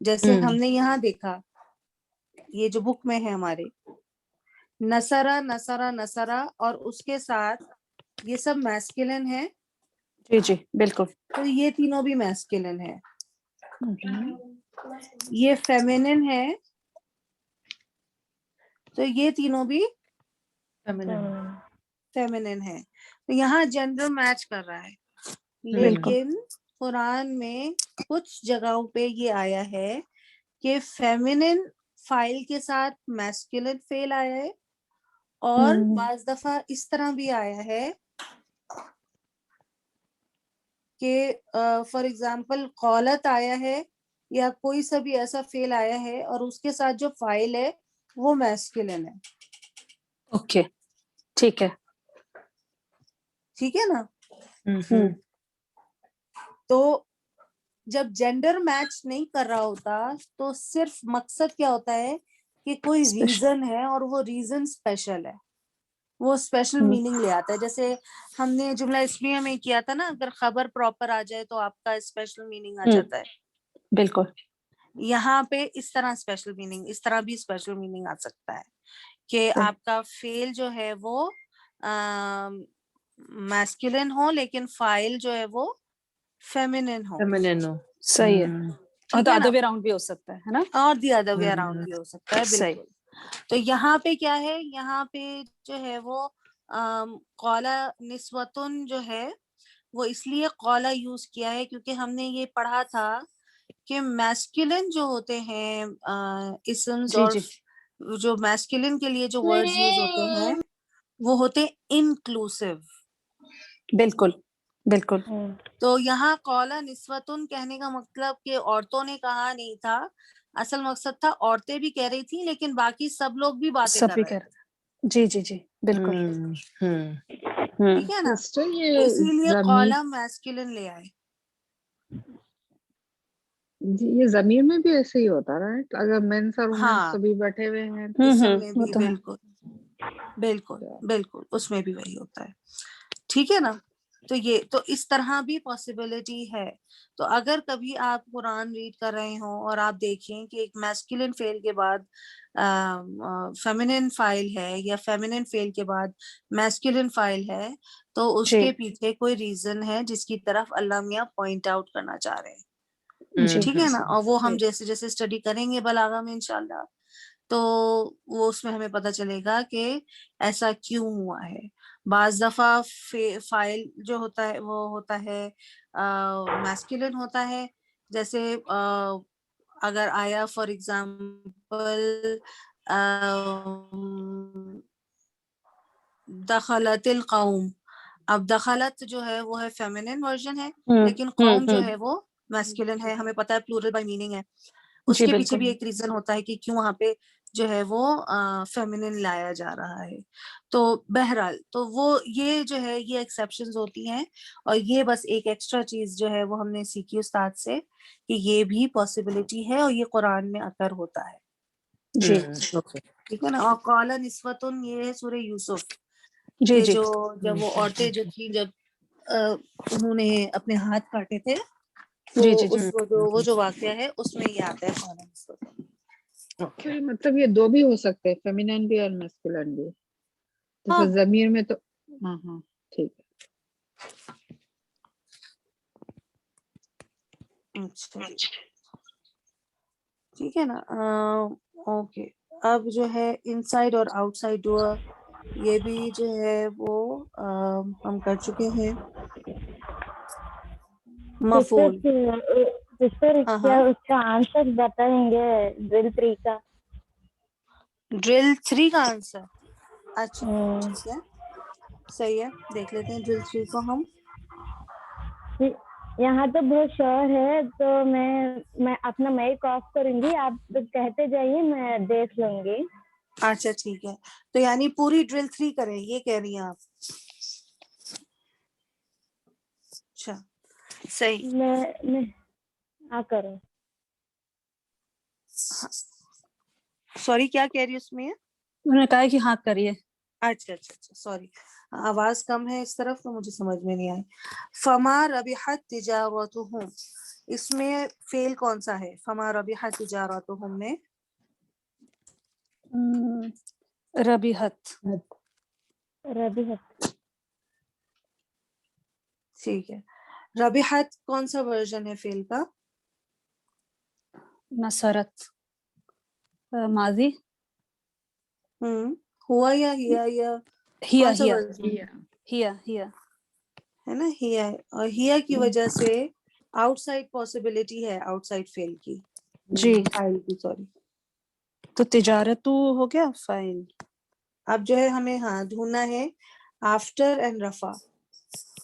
جیسے ہم نے یہاں دیکھا, یہ جو بک میں ہے ہمارے, نصرہ نصرہ نصرہ, اور اس کے ساتھ یہ سب میسکولین ہے. جی جی بالکل. تو یہ تینوں بھی میسکولین ہے. یہ فیمینن ہے, تو یہ تینوں بھی فیمینن ہے. تو یہاں جینڈر میچ کر رہا ہے. لیکن قرآن میں کچھ جگہوں پہ یہ آیا ہے کہ فیمینن فائل کے ساتھ میسکولین فیل آیا ہے, اور بعض دفعہ اس طرح بھی آیا ہے کہ فار ایگزامپل قولت آیا ہے یا کوئی سا بھی ایسا فعل آیا ہے اور اس کے ساتھ جو فاعل ہے وہ میسکولن ہے. اوکے ٹھیک ہے. ٹھیک ہے نا. ہوں تو جب جینڈر میچ نہیں کر رہا ہوتا تو صرف مقصد کیا ہوتا ہے کہ کوئی ریزن ہے اور وہ ریزن اسپیشل ہے, وہ اسپیشل میننگ لے آتا ہے. جیسے ہم نے جملہ اسمیہ میں کیا تھا نا, اگر خبر پراپر آ جائے تو آپ کا اسپیشل میننگ آ جاتا ہے. بالکل. یہاں پہ اس طرح اسپیشل میننگ, اس طرح بھی اسپیشل میننگ آ سکتا ہے کہ آپ کا فعل جو ہے وہ میسکولن ہو لیکن فاعل جو ہے وہ فیمینن ہو. صحیح ہے. اور ٹھیک تو ہے نا, ادر وے اراؤنڈ بھی ہو سکتا ہے نا. اور دی ادر وے اراؤنڈ بھی ہو سکتا ہے. صحیح. بالکل. تو یہاں پہ کیا ہے, یہاں پہ جو ہے وہ قولا نسوتن جو ہے وہ اس لیے قولا یوز کیا ہے کیونکہ ہم نے یہ پڑھا تھا کہ میسکولن جو ہوتے ہیں اسمز اور جو میسکولن کے لیے جو ورڈز یوز ہوتے ہیں وہ ہوتے انکلوسیو. بالکل بالکل. تو یہاں قولا نسوتن کہنے کا مطلب کہ عورتوں نے کہا نہیں تھا, اصل مقصد تھا عورتیں بھی کہہ رہی تھی لیکن باقی سب لوگ بھی باتیں سب کر بھی رہے کر تھے. جی جی جی بالکل. ٹھیک ہے نا, سسٹر یہ اسی لیے ضمیر قولا میسکولن لے آئے. جی یہ ضمیر میں بھی ایسے ہی ہوتا رائٹ, اگر مینس اور وومنس ہاں سبھی بیٹھے ہوئے ہیں اس میں وہ بھی تو ہے. بالکل بالکل بالکل اس میں بھی وہی ہوتا ہے. ٹھیک ہے نا. تو یہ تو اس طرح بھی پاسبلٹی ہے. تو اگر کبھی آپ قرآن ریڈ کر رہے ہوں اور آپ دیکھیں کہ ایک میسکولن فعل کے بعد فیمینن فاعل ہے یا فیمینن فعل کے بعد میسکولن فاعل ہے تو اس جی کے پیچھے کوئی ریزن ہے جس کی طرف اللہ میاں پوائنٹ آؤٹ کرنا چاہ رہے ہیں. جی ٹھیک ہے نا, اور وہ ہم جی. جیسے جیسے اسٹڈی کریں گے بلاغہ میں انشاءاللہ تو وہ اس میں ہمیں پتہ چلے گا کہ ایسا کیوں ہوا ہے. بعض دفعہ فاعل جو ہوتا ہے وہ ہوتا ہے میسکولن ہوتا ہے, جیسے اگر آیا فار ایگزامپل دخلت القوم, اب دخلت جو ہے وہ ہے فیمینن ورژن ہے لیکن قوم جو ہے وہ میسکولن ہے. ہمیں پتہ ہے پلورل بائی میننگ ہے, اس جی کے پیچھے بالکل. بھی ایک ریزن ہوتا ہے کہ کیوں وہاں پہ جو ہے وہ فیمینن لایا جا رہا ہے. تو بہرحال تو وہ یہ جو ہے یہ ایکسیپشنز ہوتی ہیں, اور یہ بس ایک ایکسٹرا چیز جو ہے وہ ہم نے سیکھی استاد سے کہ یہ بھی پاسبلٹی ہے اور یہ قرآن میں اکر ہوتا ہے. جی ٹھیک ہے نا. اور قولا نسوتن یہ ہے سورہ یوسف جی کہ جی جو جب وہ عورتیں جو تھیں جب انہوں نے اپنے ہاتھ کاٹے تھے تو جی جی جی. اس وہ جو واقعہ ہے اس میں یہ آتا ہے قولا نسوتن. تو یہ مطلب یہ دو بھی ہو سکتے ہیں, فیمینن بھی اور میسکولن بھی, ہاں جیسے ضمیر میں تو ہاں ہاں ٹھیک ہے. اچھا ٹھیک ہے نا. اوکے, اب جو ہے ان سائڈ اور آؤٹ سائڈ ڈور یہ بھی جو ہے وہ ہم کر چکے ہیں. مفعول. سسٹر ہاں کیا ہاں اس کا آنسر بتائیں گے ڈرل 3 کا؟ ڈرل 3 کا آنسر. اچھا ٹھیک ہے, صحیح ہے, دیکھ لیتے ہیں ڈرل 3 کو ہم. یہاں تو بہت شور ہے تو میں اپنا مائک آف کروں گی, آپ کہتے جائیے میں دیکھ لوں گی. اچھا ٹھیک ہے, تو یعنی پوری ڈرل 3 کریں یہ کہہ رہی ہیں آپ؟ اچھا صحیح. میں کروں. سوری کیا کہہ رہی اس میں؟ انہوں نے کہا کہ ہاں کریے. اچھا اچھا اچھا سوری, آواز کم ہے اس طرف تو مجھے سمجھ میں نہیں آئی. فما ربحت تجارتہم, اس میں فعل کون سا ہے فما ربحت تجارتہم میں؟ ربیحت. ٹھیک ہے, ربحت کون سا ورژن ہے فعل کا؟ نصرت ماضی. ہوا یا ہیا یا ہیا کون سا ہیا ورژن ہیا ہیا ہے نا؟ ہیا ہے, اور ہیا کی وجہ سے آؤٹ سائڈ پاسبلٹی ہے, آؤٹ سائڈ فعل کی, جی. فاعل کی سوری. تو تجارت ہو گیا فاعل. اب جو ہے ہمیں ہاں ڈھونڈنا ہے آفٹر اینڈ رفع.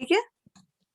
ٹھیک ہے.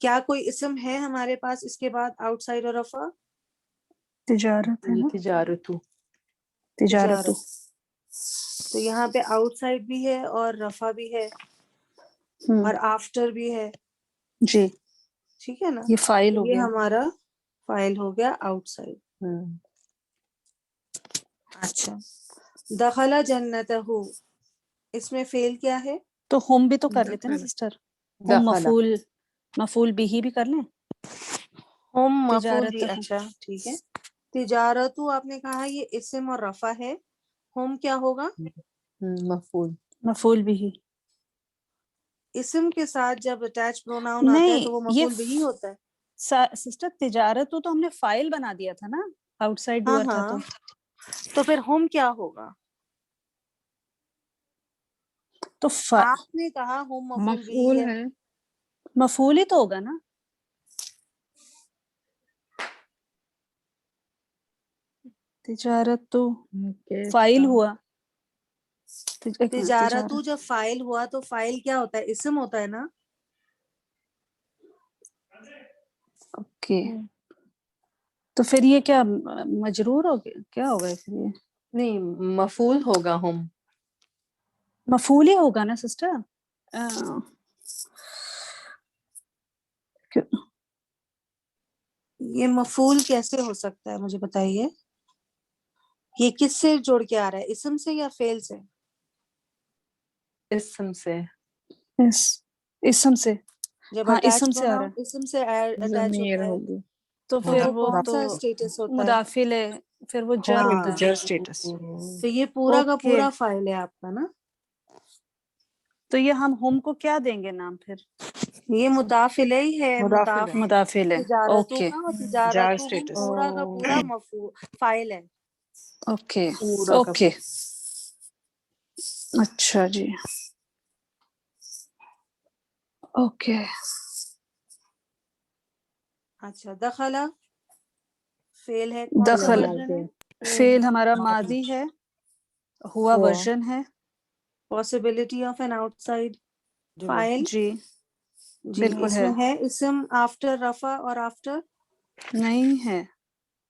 کیا کوئی اسم ہے ہمارے پاس اس کے بعد آؤٹ سائڈ اور رفع؟ تجارت ہے نا, تجارتو تجارت. تو یہاں پہ آؤٹ سائڈ بھی ہے اور رفع بھی ہے اور آفٹر بھی ہے. جی ٹھیک ہے نا. یہ فائل ہو یہ گیا. ہمارا فائل ہو گیا آؤٹ سائڈ. اچھا. دخل جنتہ، اس میں فعل کیا ہے؟ تو ہم بھی تو کر لیتے ہیں نا دخل. سسٹر, ہم دخل مفعول بھی کر لیں. ہم مفعول بھی. تجارتہ. اچھا ٹھیک ہے. تجارتو آپ نے کہا یہ اسم اور رفع ہے. ہم کیا ہوگا؟ مفعول. مفعول بھی. اسم کے ساتھ جب اٹیچ پروناؤن آتا ہے نہیں, تو وہ یہ مفعول بھی ہوتا ہے. سسٹر تجارت تو ہم نے فائل بنا دیا تھا نا, آؤٹ سائڈ ہاں ڈوئر تھا. ہاں. تو پھر ہم کیا ہوگا؟ تو آپ نے کہا ہم مفعول بھی مفعول ہے. ہے. مفعول ہی تو ہوگا نا. تجارت تو فائل ہوا. تجارتو جب فائل ہوا تو فائل کیا ہوتا ہے؟ اسم ہوتا ہے نا. اوکے, تو پھر یہ کیا مجرور ہو گیا, کیا ہوگا پھر یہ؟ نہیں, مفعول ہوگا ہم. مفعول ہی ہوگا نا سسٹر. یہ مفعول کیسے ہو سکتا ہے مجھے بتائیے. یہ کس سے جوڑ کے آ رہا ہے, اسم سے یا فعل سے؟ اسم سے. اسم سے. جب ہاں اٹیچ اسم سے آ رہا پروناؤن ہے, اسم سے اٹیچ ضمیر ہوتا ہے ہوگی. تو تو پھر وہ وہ کون تو سا اسٹیٹس ہوتا ہے؟ مدافل ہے, پھر وہ جر ہاں. ہوتا ہے, جر اسٹیٹس. تو یہ پورا کا اوکے, پورا فائل ہے آپ کا نا. تو یہ ہم کو کیا دیں گے نام پھر؟ یہ مضاف الیہ ہے. مدافل ہے. تجارتو اوکے, کا اور تجارتو ہم پورا کا پورا فائل ہے. اوکے پورا کا اوکے. اچھا جی, اوکے. اچھا. دخلا فعل ہے, کون سا دخل ورژن ہے؟ فعل ہمارا ماضی ہے, ہوا ورژن ہے. possibility of an outside file. جی جی بالکل اس ہے. میں ہے اسم آفٹر رفع اور آفٹر نہیں ہے,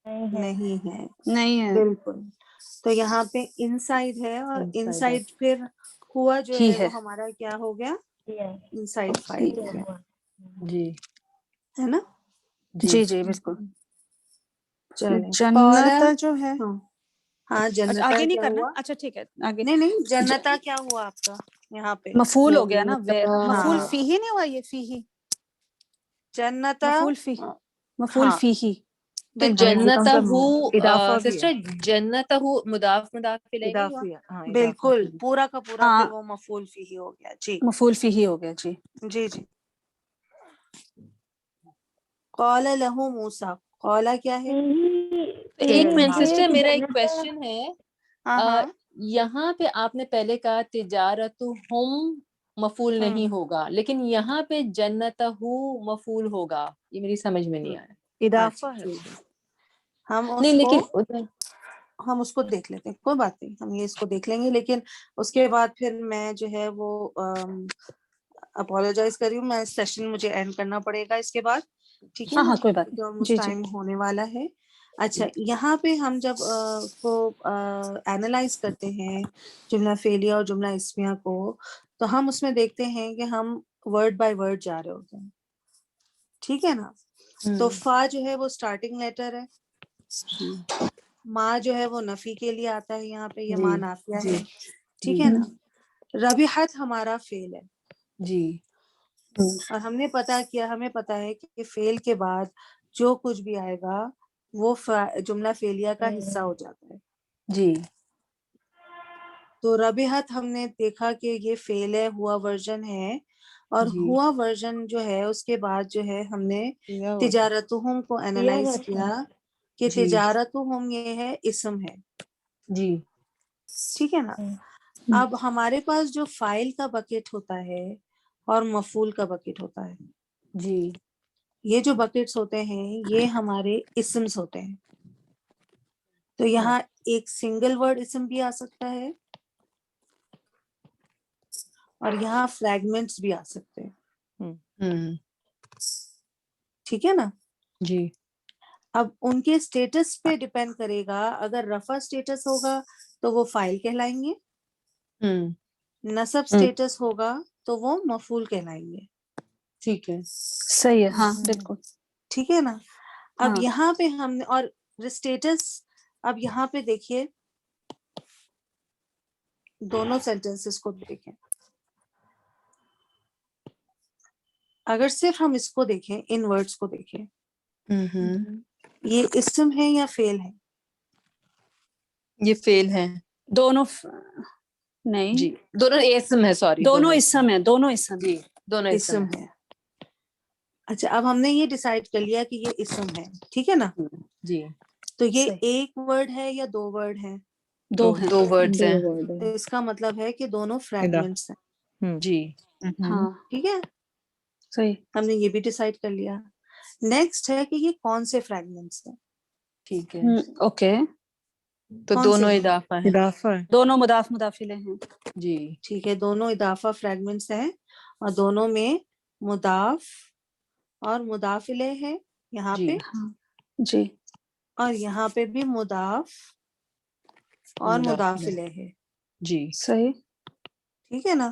نہیں ہے. نہیں ہے. بالکل. تو یہاں پہ ان سائڈ ہے اور ان سائڈ پھر ہوا جو ہی ہے ہے. وہ ہمارا کیا ہو گیا؟ ان سائڈ فائل ہو گیا جی ہے نا. جی جی بالکل. چلیں. جنت جو ہے, ہاں ہاں. اچھا جنتا آگے نہیں کیا کرنا, ہوا؟ اچھا ٹھیک ہے آگے. نہیں نہیں, جنتا کیا ہوا آپ کا یہاں پہ؟ مفعول ہو گیا نا, مفعول ہاں. فی ہی نہیں ہوا, یہ فی ہی جنتا. مفعول فی, مفعول ہاں فی ہی. تو جنتہ سسٹر جنتہ مضاف الیہ نہیں ہوا؟ ہاں بالکل پورا کا پورا ہاں پھر وہ مفعول فی ہی ہو گیا. جی مفعول فی ہی ہو گیا. جی جی جی. قال لہ موسیٰ, قالا کیا ہے؟ ایک منٹ سسٹر, میرا ایک کوشچن ہے. ہاں ہاں. یہاں پہ آپ نے پہلے کہا تجارت ہم مفعول نہیں ہوگا, لیکن یہاں پہ جنتہ مفعول ہوگا, یہ میری سمجھ میں نہیں آیا. اضافہ ہے. ہم نہیں اس کو لیکن دیکھ لیتے ہیں, کوئی بات نہیں, ہم یہ اس کو دیکھ لیں گے. لیکن اس کے بعد پھر میں جو ہے وہ اپولوجائز کر رہی ہوں, میں سیشن مجھے اینڈ کرنا پڑے گا اس کے بعد. ٹھیک ہے ہاں نا, ہاں کوئی بات تو نہیں. اس جی جی ٹائم ہونے والا ہے. اچھا, یہاں پہ ہم جب اس کو اینالائز کرتے ہیں جملہ فعلیہ اور جملہ اسمیہ کو, تو ہم اس میں دیکھتے ہیں کہ ہم ورڈ بائی ورڈ جا رہے ہوتے ہیں. ٹھیک ہے نا. تو فا جو ہے وہ اسٹارٹنگ لیٹر ہے. ماں جو ہے وہ نفی کے لیے آتا ہے یہاں پہ, یہ ماں نافیہ ہے. ٹھیک ہے نا. ربحت ہمارا فعل ہے. جی اور ہم نے ہمیں پتا ہے کہ فعل کے بعد جو کچھ بھی آئے گا وہ جملہ فعلیہ کا حصہ ہو جاتا ہے. جی. تو ربحت ہم نے دیکھا کہ یہ فعل ہے, ہوا ورژن ہے, اور ہوا ورژن جو ہے اس کے بعد جو ہے ہم نے تجارتہم کو اینالائز کیا کہ تجارتہم یہ ہے اسم ہے. جی ٹھیک ہے نا. اب ہمارے پاس جو فائل کا بکٹ ہوتا ہے اور مفعول کا بکٹ ہوتا ہے, جی یہ جو بکٹس ہوتے ہیں یہ ہمارے اسمز ہوتے ہیں. تو یہاں ایک سنگل ورڈ اسم بھی آ سکتا ہے اور یہاں فریگمنٹس بھی آ سکتے ہیں. ٹھیک ہے نا. جی. اب ان کے اسٹیٹس پہ ڈیپینڈ کرے گا. اگر رفع اسٹیٹس ہوگا تو وہ فائل کہلائیں گے. نصب اسٹیٹس ہوگا تو وہ مفعول کہلائیں گے. ٹھیک ہے. صحیح ہے. ہاں بالکل ٹھیک ہے نا. اب ہاں. یہاں پہ ہم نے اور اسٹیٹس، اب یہاں پہ دیکھیے دونوں سینٹینسز کو دیکھیں. اگر صرف ہم اس کو دیکھیں، ان ورڈز کو دیکھیں، یہ اسم ہے یا فعل ہے؟ یہ فیل ہے. دونوں نہیں جی دونوں اسم ہے. سوری دونوں اسم ہے. دونوں اسم جی دونوں اسم ہے. اچھا اب ہم نے یہ ڈیسائیڈ کر لیا کہ یہ اسم ہے. ٹھیک ہے نا. جی. تو یہ صحیح. ایک ورڈ ہے یا دو ورڈ ہے؟ دو ہیں. دو ورڈز ہیں. تو اس کا مطلب ہے کہ دونوں فریگمنٹس ہیں. جی. ہاں ٹھیک ہے. صحیح. ہم نے یہ بھی ڈیسائیڈ کر لیا. نیکسٹ ہے کہ یہ کون سے فریگمنٹس ہیں. ٹھیک ہے. اوکے. تو کون دونوں سے ہیں؟ اضافہ ہے. دونوں مضاف مضاف الیہ ہیں. جی. ٹھیک ہے. دونوں اضافہ فریگمنٹس ہیں اور دونوں میں مضاف اور مضاف الیہ ہے یہاں جی. پہ، ہاں جی. اور یہاں پہ بھی مضاف اور مضاف الیہ ہے. جی. صحیح. ٹھیک ہے نا.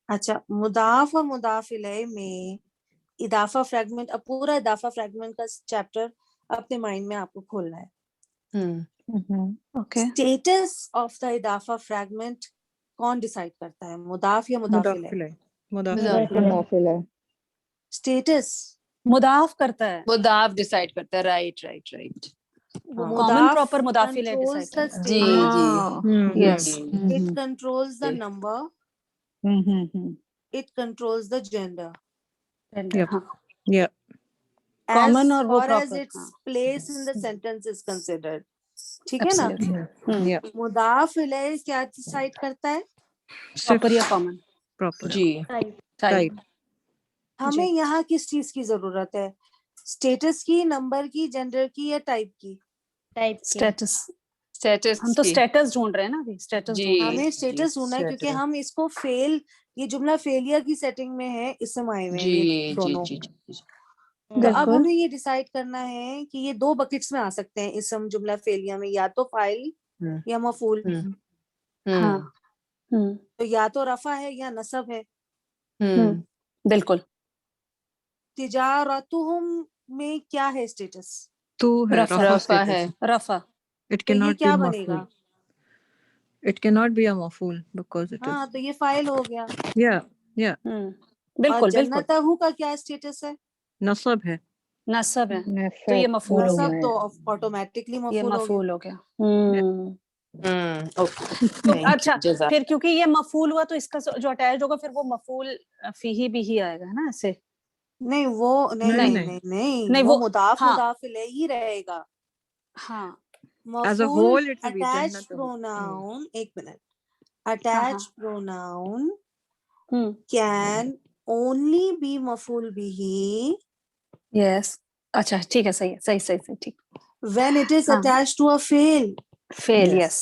اچھا مضاف اور مضاف الیہ میں اضافہ فریگمنٹ، اب پورا اضافہ فریگمنٹ کا چیپٹر اپنے مائنڈ میں آپ کو کھولنا ہے. اوکے. اسٹیٹس آف دا اضافہ فریگمنٹ کون ڈیسائیڈ کرتا ہے، مضاف یا مضاف الیہ؟ اسٹیٹس مضاف کرتا ہے. مضاف ڈیسائیڈ کرتا ہے. Right right right. Common proper مضاف الیہ controls ڈیسائیڈ the کرتا ہے. جی جی. یس. it controls the number, it controls the gender as Common اور وہ far as proper. its place in the sentence is considered. ٹھیک ہے نا. Absolutely. مضاف الیہ کیا ڈیسائیڈ کرتا ہے؟ پراپر یا کامن. جی. ٹائپ. ہمیں یہاں کس چیز کی ضرورت ہے؟ اسٹیٹس کی، نمبر کی، جینڈر کی یا ٹائپ کی؟ اسٹیٹس. اسٹیٹس ہم تو اسٹیٹس ڈھونڈ رہے ہیں نا ابھی. اسٹیٹس جی. ہمیں اسٹیٹس ڈھونڈنا ہے کیونکہ ہم اس کو فیل، یہ جملہ فیلئر کی سیٹنگ میں ہے، اسم آئے ہوئے ہیں جی یہ جی دونوں. جی. تو اب بالکل. ہمیں یہ ڈیسائیڈ کرنا ہے کہ یہ دو بکٹس میں آ سکتے ہیں اسم جملہ فعلیہ میں، یا تو فاعل یا مفعول. ہاں. تو یا تو رفع ہے یا نصب ہے. بالکل. تجارتہم میں کیا ہے اسٹیٹس؟ تو ہے رفع ہے. رفع. It تو یہ cannot be کیا بنے گا؟ مفعول. It cannot be a مفعول because it ہاں is. تو یہ فاعل ہو گیا. Yeah. اور بالکل بالکل. جنتہ کا کیا اسٹیٹس ہے؟ نصب ہے. نصب ہے تو یہ مفعول ہو نصب گیا. تو آٹومیٹکلی یہ مفعول ہو گیا. مفعول ہو گیا. تو Thank اچھا you. جزاک. پھر کیونکہ یہ مفعول ہوا تو اس کا جو اٹیچ ہوگا پھر وہ مفعول فیہ بھی ہی آئے گا نا ایسے. نہیں وہ نہیں نہیں، نہیں نہیں. نہیں نہیں، وہ وہ مضاف ہاں. مضاف الیہ ہی رہے گا. ہاں As a مفعول whole it will be attach جنت. پروناؤن، ایک منٹ، ہاں اٹیچ پروناؤن ہاں. can only be مفعول به یس. اچھا ٹھیک ہے. صحیح ہے. صحیح ٹھیک. when it is ہاں. attached to a fi'l. فیل. یس.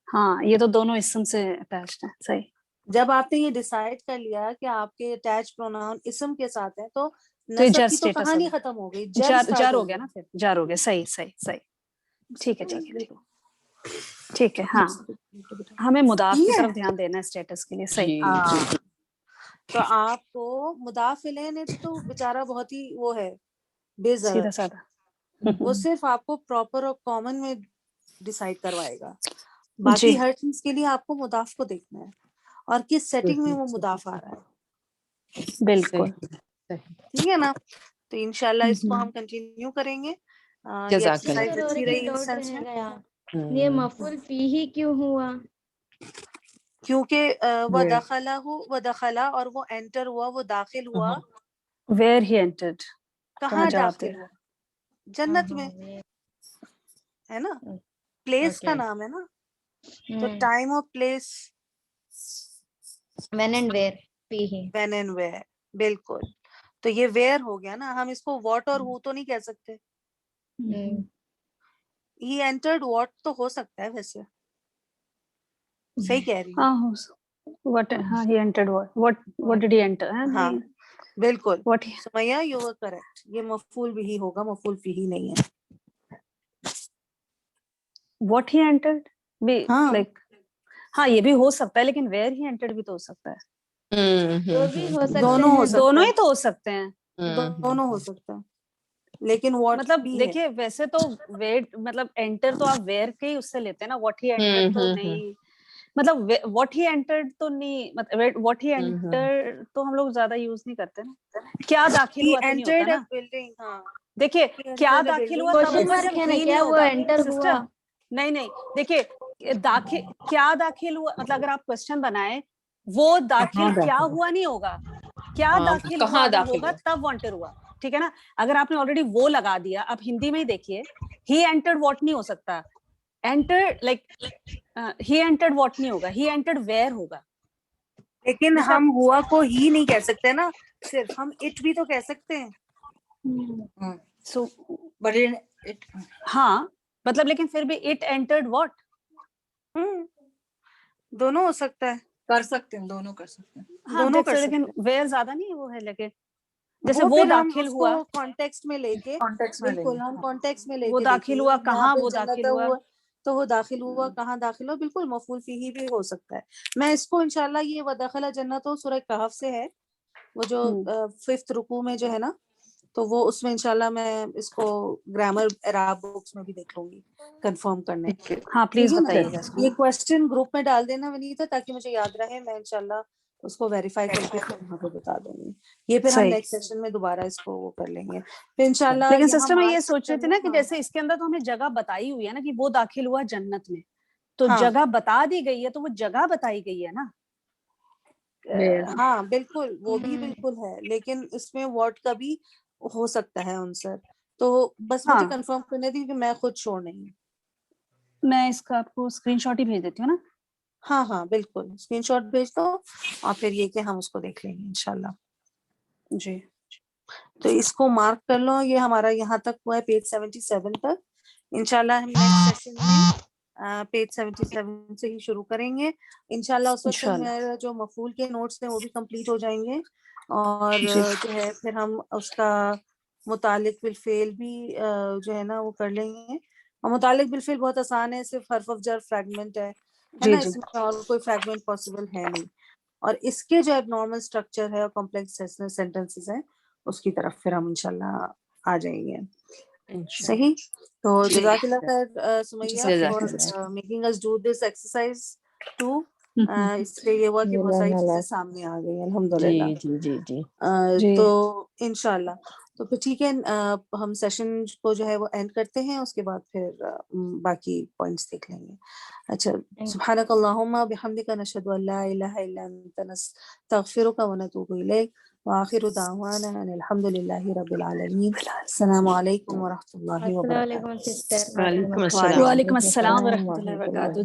ہاں یہ تو دونوں اسم سے اٹیچڈ ہیں. صحیح. جب آپ نے یہ ڈیسائیڈ کر لیا کہ آپ کے اٹیچ پروناؤن اسم کے ساتھ ہیں تو تو یہ جر نصب کی تو اسٹیٹس کہانی ختم ہو گئی، جر جار اسٹارٹ ہو گیا نا. پھر جار ہو گیا. صحیح. ٹھیک ہے. ہاں ہمیں مضاف کی طرف دھیان دینا ہے اسٹیٹس کے لیے. صحیح. جی. ہاں تو آپ کو مضاف الیہ نے تو بیچارہ بہت ہی وہ ہے بے سیدھا ضرر، سادہ. وہ صرف آپ کو پراپر اور کامن میں ڈیسائیڈ کروائے گا. جی باقی ہر چیز کے لیے آپ کو مضاف کو دیکھنا ہے اور کس سیٹنگ میں وہ مضاف آ رہا ہے. بالکل. ٹھیک ہے نا. تو انشاءاللہ اس کو ہم کنٹینیو کریں گے. یہ جزاک اللہ. ایکسرسائز اچھی رہی اس سینس میں یہ مفعول فیہ کیوں ہوا؟ کیونکہ وہ دخلا اور وہ انٹر ہوا، وہ داخل ہوا. Where he entered. کہاں جواب دے داخل ہوا؟ جنت میں ہے نا. پلیس کا نام ہے نا. تو ٹائم اور پلیس when and where فیہ. When and where. بالکل. تو یہ ویئر ہو گیا نا. ہم اس کو واٹ اور ہو تو نہیں کہہ سکتے. he entered what تو ہو سکتا ہے ویسے, صحیح کہہ رہی ہوں. ہاں what ہاں he entered what did he enter ہاں بالکل what he, Sumaiya you were correct. یہ مفعول بھی ہوگا, مفعول فیہ نہیں ہے. what he entered بھی ہاں like ہاں یہ بھی ہو سکتا ہے, لیکن where he entered بھی تو ہو سکتا ہے. جو بھی ہو سکتے دونوں ہو ہیں. سکتا دونوں ہے, ہی تو ہو سکتے ہیں. دونوں ہو سکتا ہے, لیکن واٹ مطلب بھی ہے. دیکھیے ویسے تو ویٹ مطلب انٹر تو آپ ویئر کے ہی اس سے لیتے ہیں نا, واٹ ہی انٹر تو نہیں, مطلب واٹ ہی انٹرڈ تو نہیں, مطلب واٹ ہی انٹر تو ہم لوگ زیادہ یوز نہیں کرتے نا. کیا داخل He ہوا تو نہیں ہوتا entered a نا. building. ہاں دیکھیے He کیا entered a داخل building. ہوا تب کوشچن ہوگا مارک جب ہے نا, ہی نہیں کیا وہ ہوگا انٹر ہوا؟ سسٹر. نہیں دیکھیے داخل کیا داخل ہوا, مطلب اگر آپ کوشچن بنائے وہ داخل کیا ہوا نہیں ہوگا, کیا داخل ہوا کہاں اگر داخل ہوگا ہوا؟ تب وانٹر ہوا, ٹھیک ہے نا. اگر آپ نے آلریڈی وہ لگا دیا, اب ہندی میں ہی دیکھیے ہی انٹرڈ واٹ نہیں ہو سکتا, entered like he entered what نہیں ہوگا, ہی انٹرڈ ویئر ہوگا. لیکن جیسے ہم ہوا کو ہی نہیں کہہ سکتے نا, صرف ہم اٹ بھی تو کہہ سکتے ہیں. سو But it ہاں مطلب لیکن پھر بھی اٹ انٹرڈ واٹ, دونوں ہو سکتا ہے, کر سکتے ہیں, دونوں کر سکتے ہیں. ہاں دونوں دیکھ کر سکتے, سکتے لیکن ہیں. ویئر زیادہ نہیں وہ ہے, لیکن جیسے وہ وہ پھر ہم داخل اس ہوا, کو کانٹیکسٹ میں لے کے, Context میں لیں بالکل گے. ہم کانٹیکسٹ میں لے وہ کے داخل دیکھیں گے. ہوا یہاں کہاں, پہ وہ جنت داخل ہوا. ہوا تو وہ داخل ہوا کہاں داخل ہوا, بالکل مفعول فیہ بھی ہو سکتا ہے. میں اس کو انشاءاللہ یہ ودخل جنت سورہ کہف سے ہے, وہ جو 5th رکوع میں جو ہے نا, تو وہ اس میں انشاءاللہ میں اس کو گرامر اعراب بکس میں بھی دیکھ لوں گی کنفرم کرنے. ہاں ٹھیک پلیز ہے نا, بتائیے گا اس کو. یہ کوشچن گروپ میں ڈال دینا ونیتا, تاکہ مجھے یاد رہے, میں انشاءاللہ اس کو ویریفائی کر کے پھر وہاں پہ بتا دوں گی. یہ پھر ہم صحیح. نیکسٹ سیشن میں دوبارہ اس کو وہ کر لیں گے. پھر انشاءاللہ لیکن یہاں سسٹر میں یہ مارک سوچ رہی تھی نا کہ جیسے اس کے اندر تو ہمیں جگہ بتائی ہوئی ہے نا کہ وہ داخل ہوا جنت میں, تو ہاں جگہ بتا دی گئی ہے, تو وہ جگہ بتائی گئی ہے نا. ہاں بالکل وہ بھی بالکل ہے, لیکن اس میں واٹ کا بھی ہو سکتا ہے آنسر. تو بس مجھے ہاں کنفرم کرنے دی کہ میں خود شور نہیں ہوں. میں اس کا آپ کو اسکرین شاٹ ہی بھیج دیتی ہوں نا. ہاں ہاں بالکل, اسکرین شاٹ بھیج دو, اور پھر یہ کہ ہم اس کو دیکھ لیں گے انشاءاللہ. جی تو اس کو مارک کر لو, یہ ہمارا یہاں تک ہوا ہے پیج 77 تک. انشاءاللہ ہم نیکسٹ سیشن میں پیج 77 سے ہی شروع کریں گے انشاءاللہ. اس وقت تک انشاءاللہ. میرا جو مفعول کے نوٹس ہیں وہ بھی کمپلیٹ ہو جائیں گے, اور جی جو ہے پھر ہم اس کا متعلق بالفعل بھی جو ہے نا وہ کر لیں گے. اور متعلق بالفعل بہت آسان ہے, صرف حرف آف جر فریگمنٹ ہے جی نا, جی اس میں اور کوئی فریگمنٹ پاسبل ہے نہیں. اور اس کے جو ایب نارمل اسٹرکچر ہے اور کمپلیکس سینٹینسز ہیں, اس کی طرف پھر ہم انشاءاللہ آ جائیں گے. صحیح. تو جزاک اللہ خیر سمیہ for making us do this exercise too. اس لیے یہ ہوا کہ بہت ساری چیزیں سامنے آ گئی الحمدللہ. جی تو انشاءاللہ تو پھر ٹھیک ہے, ہم سیشن کو جو ہے وہ اینڈ کرتے ہیں, اس کے بعد پھر باقی پوائنٹس دیکھ لیں گے. اچھا, سبحانک اللہم بحمدک نشہد ان لا الہ الا انت نستغفرک ونتوب الیک وآخر دعوانا ان الحمد للہ رب العالمین. السلام علیکم ورحمۃ اللہ السلام وبرکاتہ. علیکم سسٹر. وعلیکم السلام. وعلیکم السلام ورحمۃ اللہ وبرکاتہ.